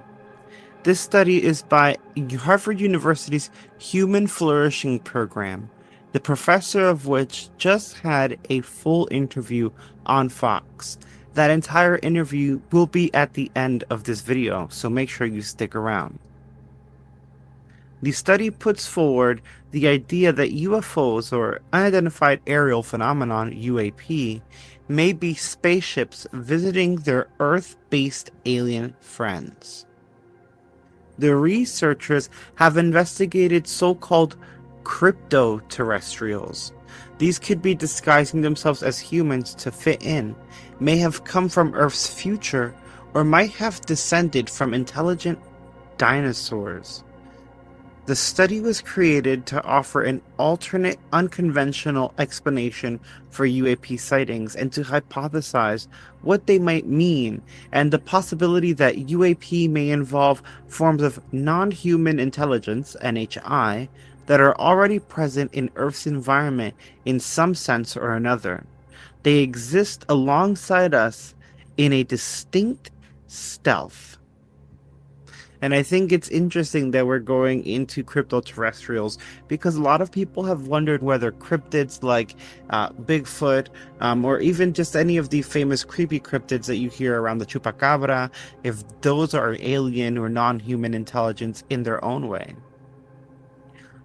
This study is by Harvard University's Human Flourishing Program, the professor of which just had a full interview on Fox. That entire interview will be at the end of this video, so make sure you stick around. The study puts forward the idea that UFOs, or Unidentified Aerial Phenomenon, UAP, may be spaceships visiting their Earth-based alien friends. The researchers have investigated so-called crypto-terrestrials. These could be disguising themselves as humans to fit in, may have come from Earth's future, or might have descended from intelligent dinosaurs. The study was created to offer an alternate, unconventional explanation for UAP sightings and to hypothesize what they might mean, and the possibility that UAP may involve forms of non-human intelligence, NHI, that are already present in Earth's environment in some sense or another. They exist alongside us in a distinct stealth. And I think it's interesting that we're going into crypto-terrestrials because a lot of people have wondered whether cryptids like Bigfoot or even just any of the famous creepy cryptids that you hear around the chupacabra, if those are alien or non-human intelligence in their own way.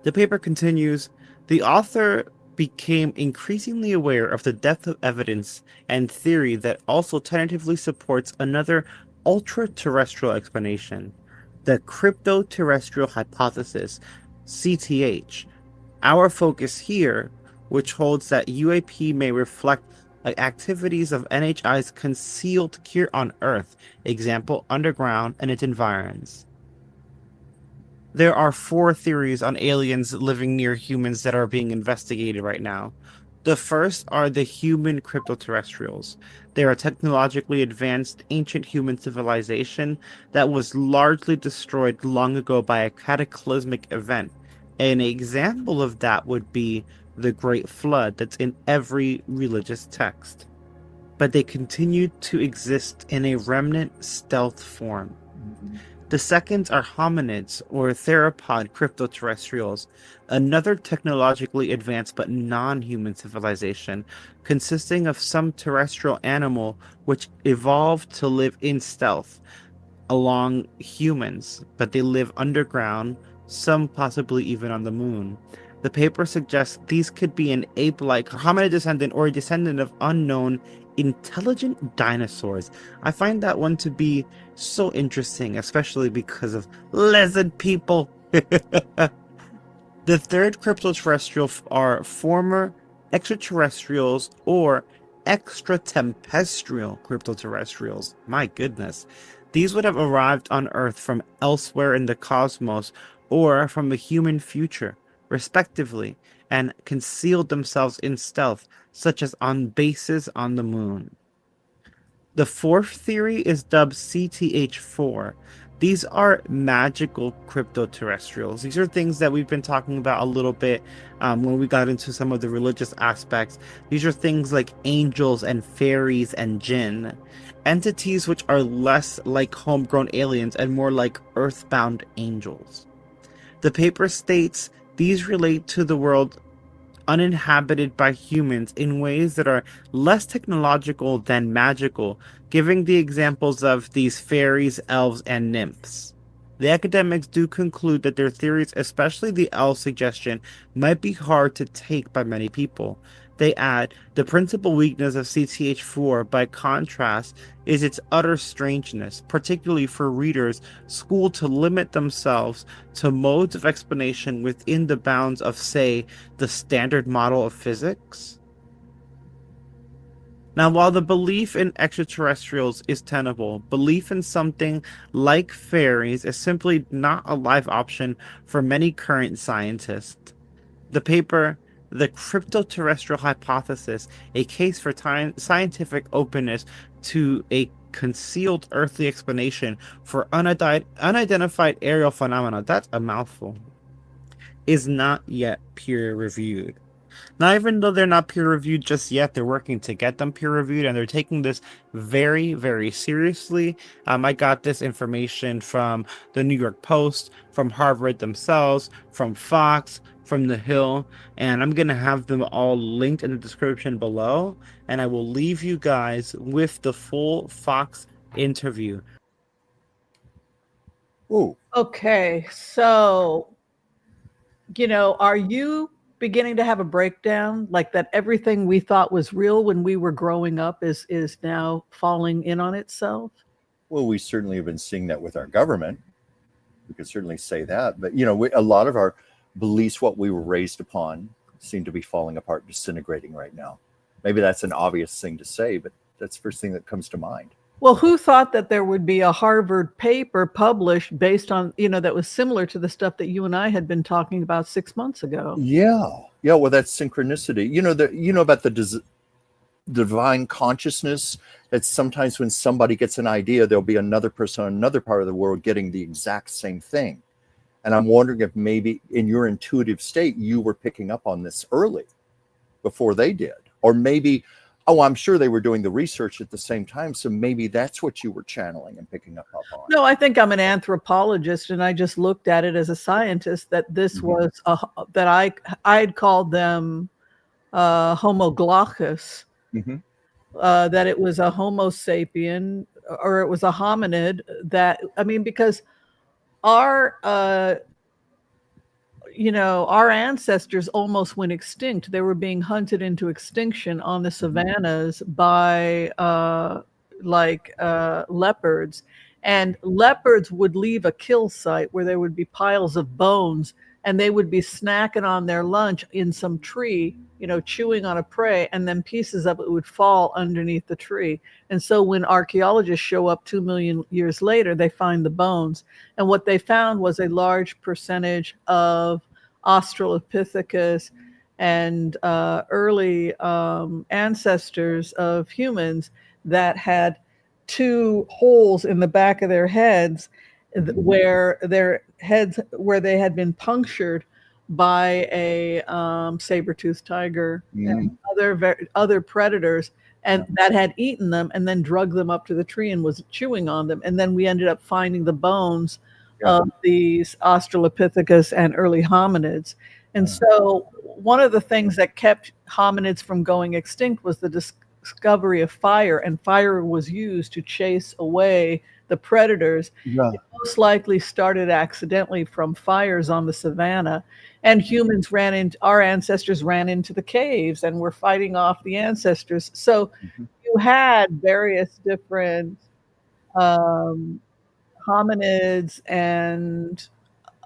The paper continues, the author became increasingly aware of the depth of evidence and theory that also tentatively supports another ultra-terrestrial explanation. The crypto-terrestrial hypothesis, CTH. Our focus here, which holds that UAP may reflect activities of NHIs concealed here on Earth, example, underground and its environs. There are 4 theories on aliens living near humans that are being investigated right now. The first are the human crypto-terrestrials. They are a technologically advanced ancient human civilization that was largely destroyed long ago by a cataclysmic event. An example of that would be the Great Flood that's in every religious text. But they continue to exist in a remnant stealth form. The second are hominids, or theropod crypto-terrestrials, another technologically advanced but non-human civilization, consisting of some terrestrial animal which evolved to live in stealth along humans, but they live underground, some possibly even on the moon. The paper suggests these could be an ape-like hominid descendant or a descendant of unknown intelligent dinosaurs. I find that one to be so interesting, especially because of lizard people. The third crypto-terrestrial are former extraterrestrials or extraterrestrial crypto-terrestrials. My goodness. These would have arrived on Earth from elsewhere in the cosmos or from a human future, respectively, and concealed themselves in stealth, such as on bases on the moon. The fourth theory is dubbed CTH4. These are magical crypto-terrestrials. These are things that we've been talking about a little bit when we got into some of the religious aspects. These are things like angels and fairies and jinn. Entities which are less like homegrown aliens and more like earthbound angels. The paper states these relate to the world uninhabited by humans in ways that are less technological than magical, giving the examples of these fairies, elves, and nymphs. The academics do conclude that their theories, especially the elf suggestion, might be hard to take by many people. They add, the principal weakness of CTH4, by contrast, is its utter strangeness, particularly for readers schooled to limit themselves to modes of explanation within the bounds of, say, the standard model of physics. Now, while the belief in extraterrestrials is tenable, belief in something like fairies is simply not a live option for many current scientists. The paper, The Crypto-Terrestrial Hypothesis, a case for scientific openness to a concealed earthly explanation for unidentified aerial phenomena, that's a mouthful, is not yet peer-reviewed. Now, even though they're not peer-reviewed just yet, they're working to get them peer-reviewed, and they're taking this very, very seriously. I got this information from the New York Post, from Harvard themselves, from Fox, from The Hill, and I'm going to have them all linked in the description below, and I will leave you guys with the full Fox interview. Ooh. Okay, so, are you beginning to have a breakdown, like that everything we thought was real when we were growing up is now falling in on itself? Well, we certainly have been seeing that with our government. We could certainly say that. But, a lot of our beliefs, what we were raised upon, seem to be falling apart, disintegrating right now. Maybe that's an obvious thing to say, but that's the first thing that comes to mind. Well, who thought that there would be a Harvard paper published based on, that was similar to the stuff that you and I had been talking about 6 months ago? Yeah. Well, that's synchronicity. About the divine consciousness, that sometimes when somebody gets an idea, there'll be another person in another part of the world getting the exact same thing. And I'm wondering if maybe in your intuitive state, you were picking up on this early before they did. Or maybe, I'm sure they were doing the research at the same time. So maybe that's what you were channeling and picking up on. No, I think I'm an anthropologist, and I just looked at it as a scientist that this was that I'd called them Homo glaucus, that it was a Homo sapien, or it was a hominid because our ancestors almost went extinct. They were being hunted into extinction on the savannas by leopards, and leopards would leave a kill site where there would be piles of bones, and they would be snacking on their lunch in some tree, chewing on a prey, and then pieces of it would fall underneath the tree. And so when archaeologists show up 2 million years later, they find the bones. And what they found was a large percentage of Australopithecus and early ancestors of humans that had two holes in the back of their heads where they had been punctured by a saber-toothed tiger and other predators, and that had eaten them and then drugged them up to the tree and was chewing on them. And then we ended up finding the bones of these Australopithecus and early hominids. And so one of the things that kept hominids from going extinct was the discovery of fire, and fire was used to chase away the predators. It most likely started accidentally from fires on the savannah, and our ancestors ran into the caves and were fighting off the ancestors. So you had various different hominids and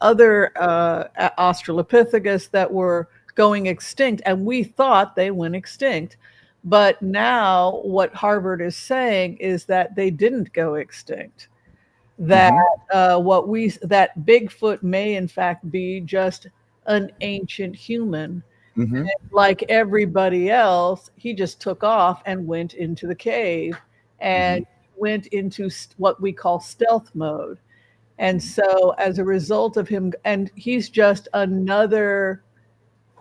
other Australopithecus that were going extinct, and we thought they went extinct. But now what Harvard is saying is that they didn't go extinct. That that Bigfoot may in fact be just an ancient human. And like everybody else, he just took off and went into the cave and went into what we call stealth mode. And so as a result of him, and he's just another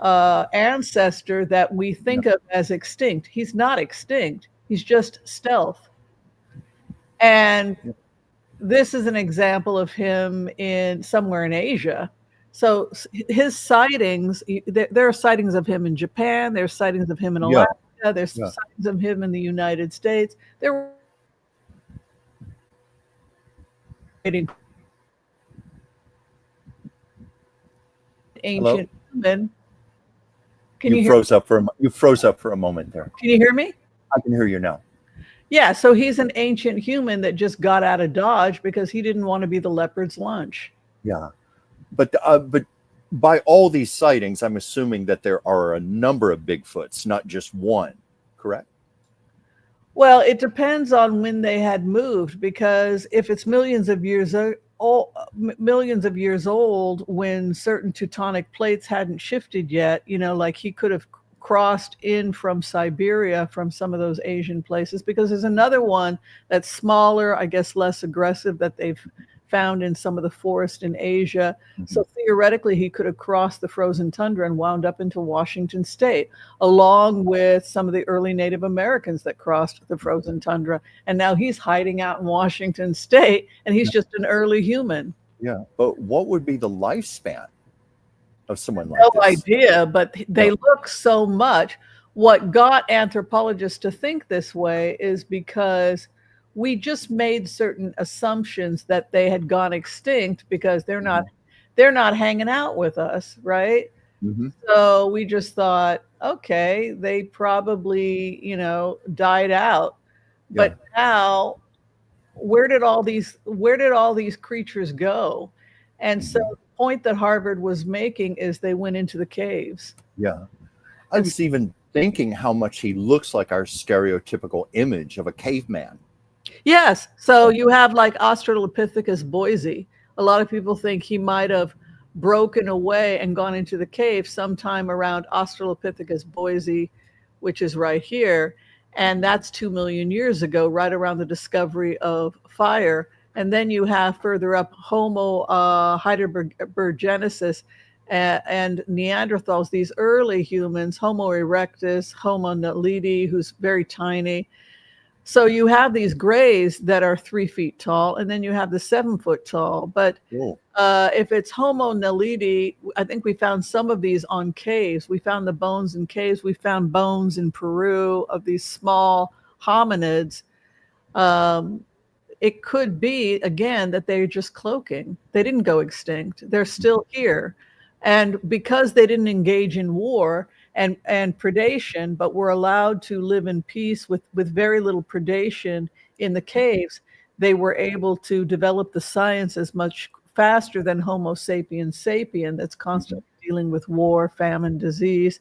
ancestor that we think of as extinct. He's not extinct. He's just stealth. And this is an example of him somewhere in Asia. So his sightings, there are sightings of him in Japan. There's sightings of him in Alaska. There's sightings of him in the United States. There were ancient human. You froze up for a moment there. Can you hear me? I can hear you now. Yeah, so he's an ancient human that just got out of Dodge because he didn't want to be the leopard's lunch. Yeah, but by all these sightings, I'm assuming that there are a number of Bigfoots, not just one, correct? Well, it depends on when they had moved, because if it's millions of years old, when certain tectonic plates hadn't shifted yet, like he could have crossed in from Siberia, from some of those Asian places, because there's another one that's smaller, I guess less aggressive, that they've found in some of the forest in Asia. So theoretically, he could have crossed the frozen tundra and wound up into Washington State, along with some of the early Native Americans that crossed the frozen tundra. And now he's hiding out in Washington State, and he's just an early human. Yeah, but what would be the lifespan of someone like this? No idea, but they look so much. What got anthropologists to think this way is because we just made certain assumptions that they had gone extinct because they're not hanging out with us, right? So we just thought, okay, they probably, died out. But now, where did all these creatures go? And so the point that Harvard was making is they went into the caves. Yeah. I was even thinking how much he looks like our stereotypical image of a caveman. Yes. So you have like Australopithecus boise. A lot of people think he might have broken away and gone into the cave sometime around Australopithecus boise, which is right here. And that's 2 million years ago, right around the discovery of fire. And then you have further up Homo heidelbergensis and Neanderthals, these early humans, Homo erectus, Homo naledi, who's very tiny. So you have these grays that are 3 feet tall, and then you have the 7 foot tall. But if it's Homo naledi, I think we found some of these on caves. We found the bones in caves. We found bones in Peru of these small hominids. It could be, again, that they're just cloaking. They didn't go extinct. They're still here. And because they didn't engage in war and predation, but were allowed to live in peace with very little predation in the caves, they were able to develop the sciences much faster than Homo sapiens sapien, that's constantly dealing with war, famine, disease.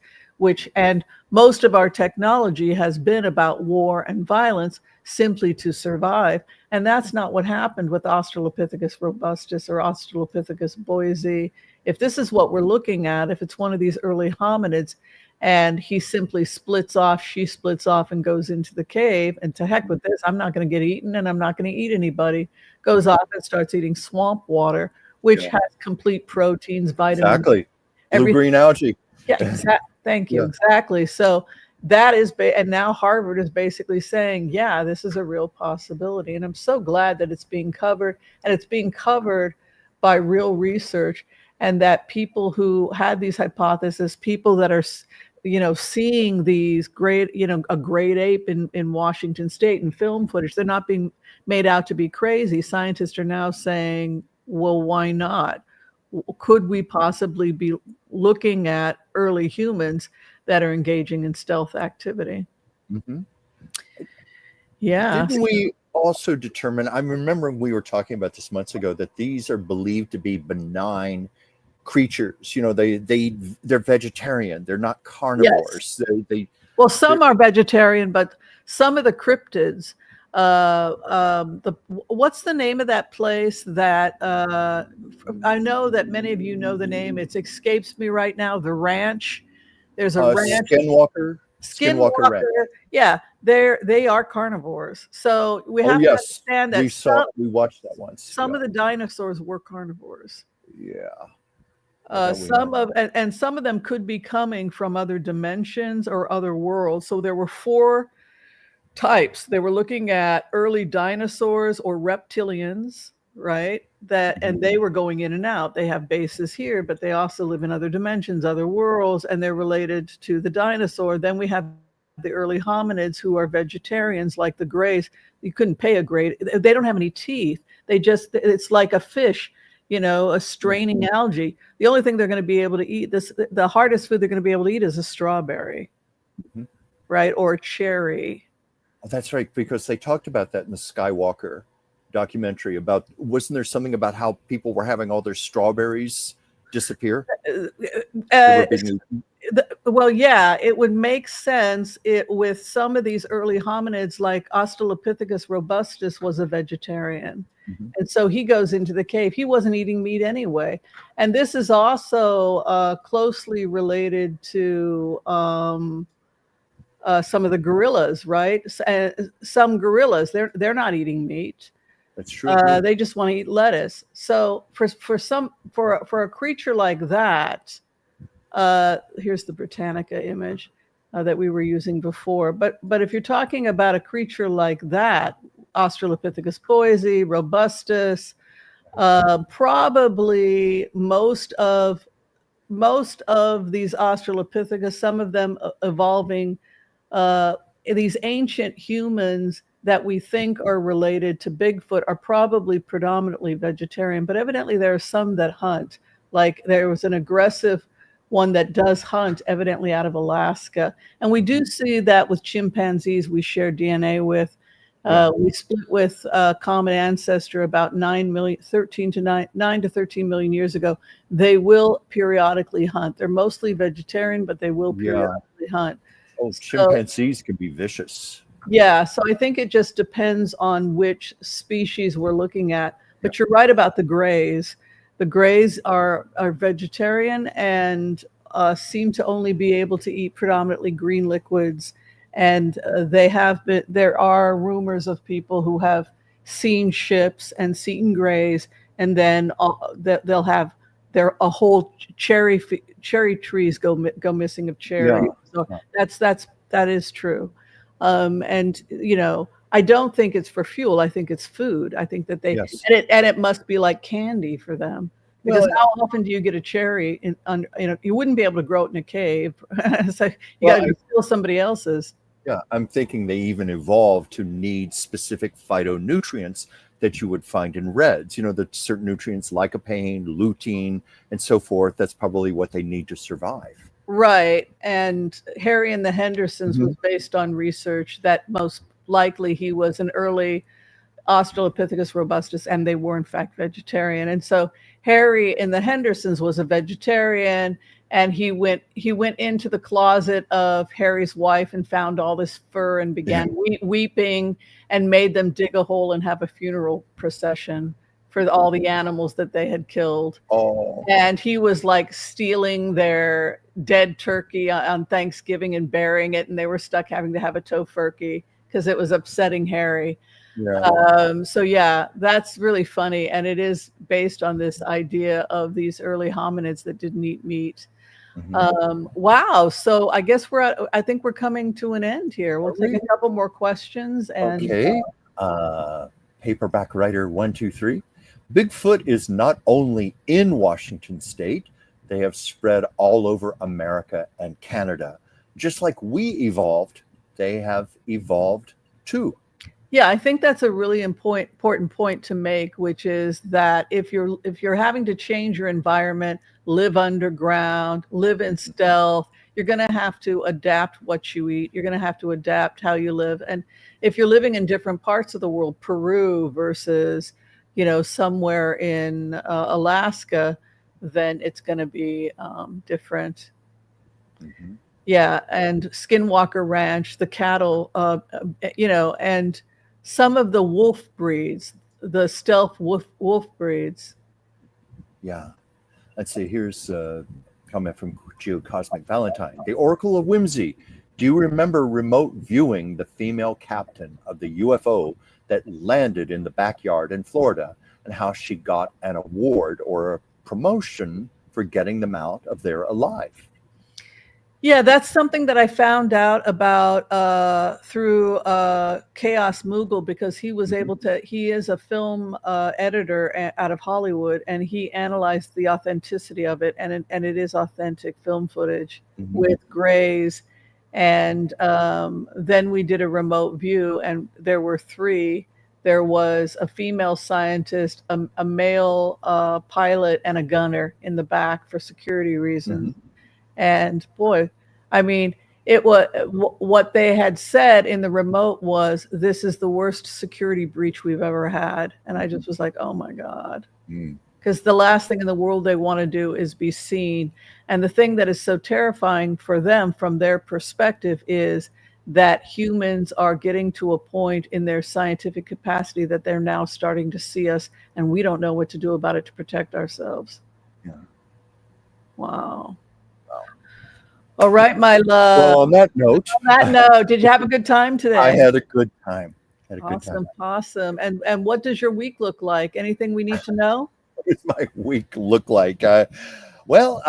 and most of our technology has been about war and violence simply to survive. And that's not what happened with Australopithecus robustus or Australopithecus boise. If this is what we're looking at, if it's one of these early hominids, and he simply splits off, she splits off and goes into the cave, and to heck with this, I'm not going to get eaten and I'm not going to eat anybody, goes off and starts eating swamp water, which has complete proteins, vitamins. Exactly. Blue-green algae. Yeah, exactly. Thank you. Exactly. So that is, and now Harvard is basically saying, yeah, this is a real possibility. And I'm so glad that it's being covered, and it's being covered by real research, and that people who had these hypotheses, people that are, seeing these great, a great ape in Washington State in film footage, they're not being made out to be crazy. Scientists are now saying, well, why not? Could we possibly be looking at early humans that are engaging in stealth activity? Mm-hmm. Yeah. Didn't we also determine, I'm remembering we were talking about this months ago, that these are believed to be benign creatures. They're vegetarian. They're not carnivores. Yes. Well, some are vegetarian, but some of the cryptids, what's the name of that place that I know that many of you know the name, it escapes me right now, the ranch. There's a ranch. Skinwalker Ranch. Yeah, they are carnivores. So we have to understand that we watched that once. Some of the dinosaurs were carnivores. Yeah. Some of them could be coming from other dimensions or other worlds. So there were 4 types. They were looking at early dinosaurs or reptilians, right? And they were going in and out. They have bases here, but they also live in other dimensions, other worlds, and they're related to the dinosaur. Then we have the early hominids who are vegetarians, like the grays. You couldn't pay a gray. They don't have any teeth. It's like a fish, a straining algae. The only thing they're going to be able to eat, the hardest food they're going to be able to eat is a strawberry, right? Or a cherry. Oh, that's right, because they talked about that in the Skywalker documentary wasn't there something about how people were having all their strawberries disappear? Well, yeah, it would make sense with some of these early hominids, like Australopithecus robustus was a vegetarian. And so he goes into the cave. He wasn't eating meat anyway. And this is also closely related to some of the gorillas, right? Some gorillas, they're not eating meat. That's true. They just want to eat lettuce. So for a creature like that, here's the Britannica image that we were using before. But if you're talking about a creature like that, Australopithecus boise, robustus, probably most of these Australopithecus, some of them evolving, these ancient humans that we think are related to Bigfoot are probably predominantly vegetarian, but evidently there are some that hunt. Like there was an aggressive one that does hunt, evidently out of Alaska. And we do see that with chimpanzees we share DNA with. We split with a common ancestor about 9 to 13 million years ago. They will periodically hunt. They're mostly vegetarian, but they will periodically hunt. Oh, chimpanzees can be vicious. Yeah, so I think it just depends on which species we're looking at. But you're right about the grays. The grays are vegetarian and seem to only be able to eat predominantly green liquids. And there are rumors of people who have seen ships and seen grays, and then they'll have a whole cherry trees go missing of cherries. So that is true. And I don't think it's for fuel. I think it's food. I think that and it must be like candy for them. Because how often do you get a cherry? You wouldn't be able to grow it in a cave. So you got to steal somebody else's. Yeah, I'm thinking they even evolved to need specific phytonutrients that you would find in reds. The certain nutrients, lycopene, lutein, and so forth. That's probably what they need to survive. Right. And Harry and the Hendersons was based on research that most likely he was an early Australopithecus robustus, and they were in fact vegetarian. And so Harry in the Hendersons was a vegetarian, and he went into the closet of Harry's wife and found all this fur and began weeping and made them dig a hole and have a funeral procession for all the animals that they had killed. Oh. And he was like stealing their dead turkey on Thanksgiving and burying it, and they were stuck having to have a tofurkey because it was upsetting Harry. Yeah. So yeah, that's really funny, and it is based on this idea of these early hominids that didn't eat meat. Wow. So I guess I think we're coming to an end here. We'll take a couple more questions. And okay. Paperback writer 123. Bigfoot is not only in Washington State, they have spread all over America and Canada. Just like we evolved, they have evolved too. Yeah, I think that's a really important point to make, which is that if you're having to change your environment, live underground, live in stealth, you're going to have to adapt what you eat. You're going to have to adapt how you live. And if you're living in different parts of the world, Peru versus, somewhere in Alaska, then it's going to be different. Yeah, and Skinwalker Ranch, the cattle, and some of the wolf breeds, the stealth wolf breeds. Yeah. Let's see, here's a comment from Geocosmic Valentine. The Oracle of Whimsy. Do you remember remote viewing the female captain of the UFO that landed in the backyard in Florida and how she got an award or a promotion for getting them out of there alive? Yeah, that's something that I found out about through Chaos Moogle, because he was able to, he is a film editor out of Hollywood, and he analyzed the authenticity of it, and it is authentic film footage with grays. And then we did a remote view, and there were 3. There was a female scientist, a male pilot, and a gunner in the back for security reasons. And boy, I mean, it was what they had said in the remote was, this is the worst security breach we've ever had. And I just was like, oh my God. Because the last thing in the world they want to do is be seen. And the thing that is so terrifying for them from their perspective is that humans are getting to a point in their scientific capacity that they're now starting to see us, and we don't know what to do about it to protect ourselves. Yeah. Wow. All right, my love. Well, on that note, did you have a good time today? I had a good time. Awesome. And what does your week look like? Anything we need to know? What does my week look like? Well,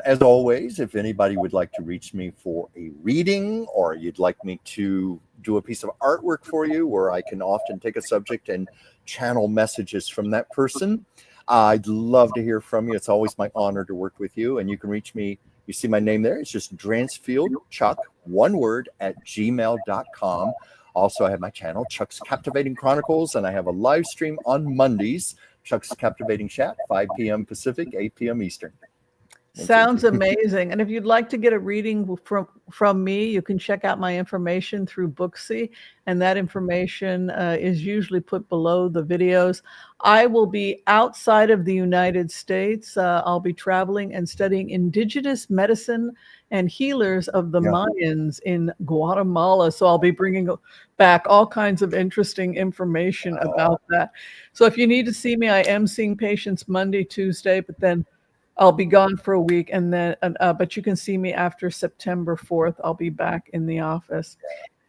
as always, if anybody would like to reach me for a reading, or you'd like me to do a piece of artwork for you, where I can often take a subject and channel messages from that person, I'd love to hear from you. It's always my honor to work with you. And you can reach me. You see my name there. It's just Dransfield Chuck, one word, @gmail.com. Also, I have my channel, Chuck's Captivating Chronicles, and I have a live stream on Mondays, Chuck's Captivating Chat, 5 p.m. Pacific, 8 p.m. Eastern. Sounds amazing. And if you'd like to get a reading from me, you can check out my information through Booksy, and that information is usually put below the videos. I will be outside of the United States. I'll be traveling and studying indigenous medicine and healers of the Mayans in Guatemala. So I'll be bringing back all kinds of interesting information about that. So if you need to see me, I am seeing patients Monday, Tuesday, but then I'll be gone for a week, and then, but you can see me after September 4th. I'll be back in the office.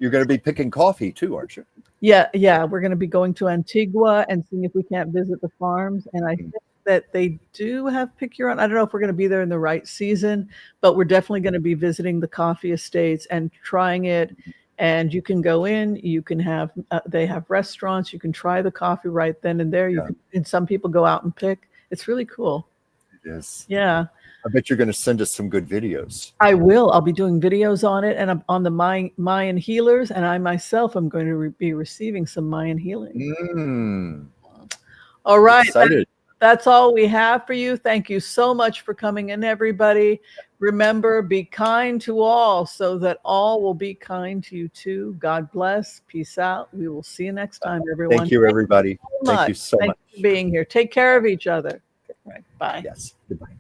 You're going to be picking coffee too, aren't you? Yeah. We're going to be going to Antigua and seeing if we can't visit the farms. And I think that they do have pick your own. I don't know if we're going to be there in the right season, but we're definitely going to be visiting the coffee estates and trying it. And you can go in, you can have, they have restaurants, you can try the coffee right then and there. And some people go out and pick. It's really cool. Yes. Yeah. I bet you're going to send us some good videos. I will. I'll be doing videos on it, and I'm on the Mayan healers, and I myself am going to be receiving some Mayan healing. All right. That's all we have for you. Thank you so much for coming in, everybody. Remember, be kind to all so that all will be kind to you too. God bless. Peace out. We will see you next time, everyone. Thank you, everybody. Thank you so much. Thank you for being here. Take care of each other. Right. Bye. Yes. Goodbye.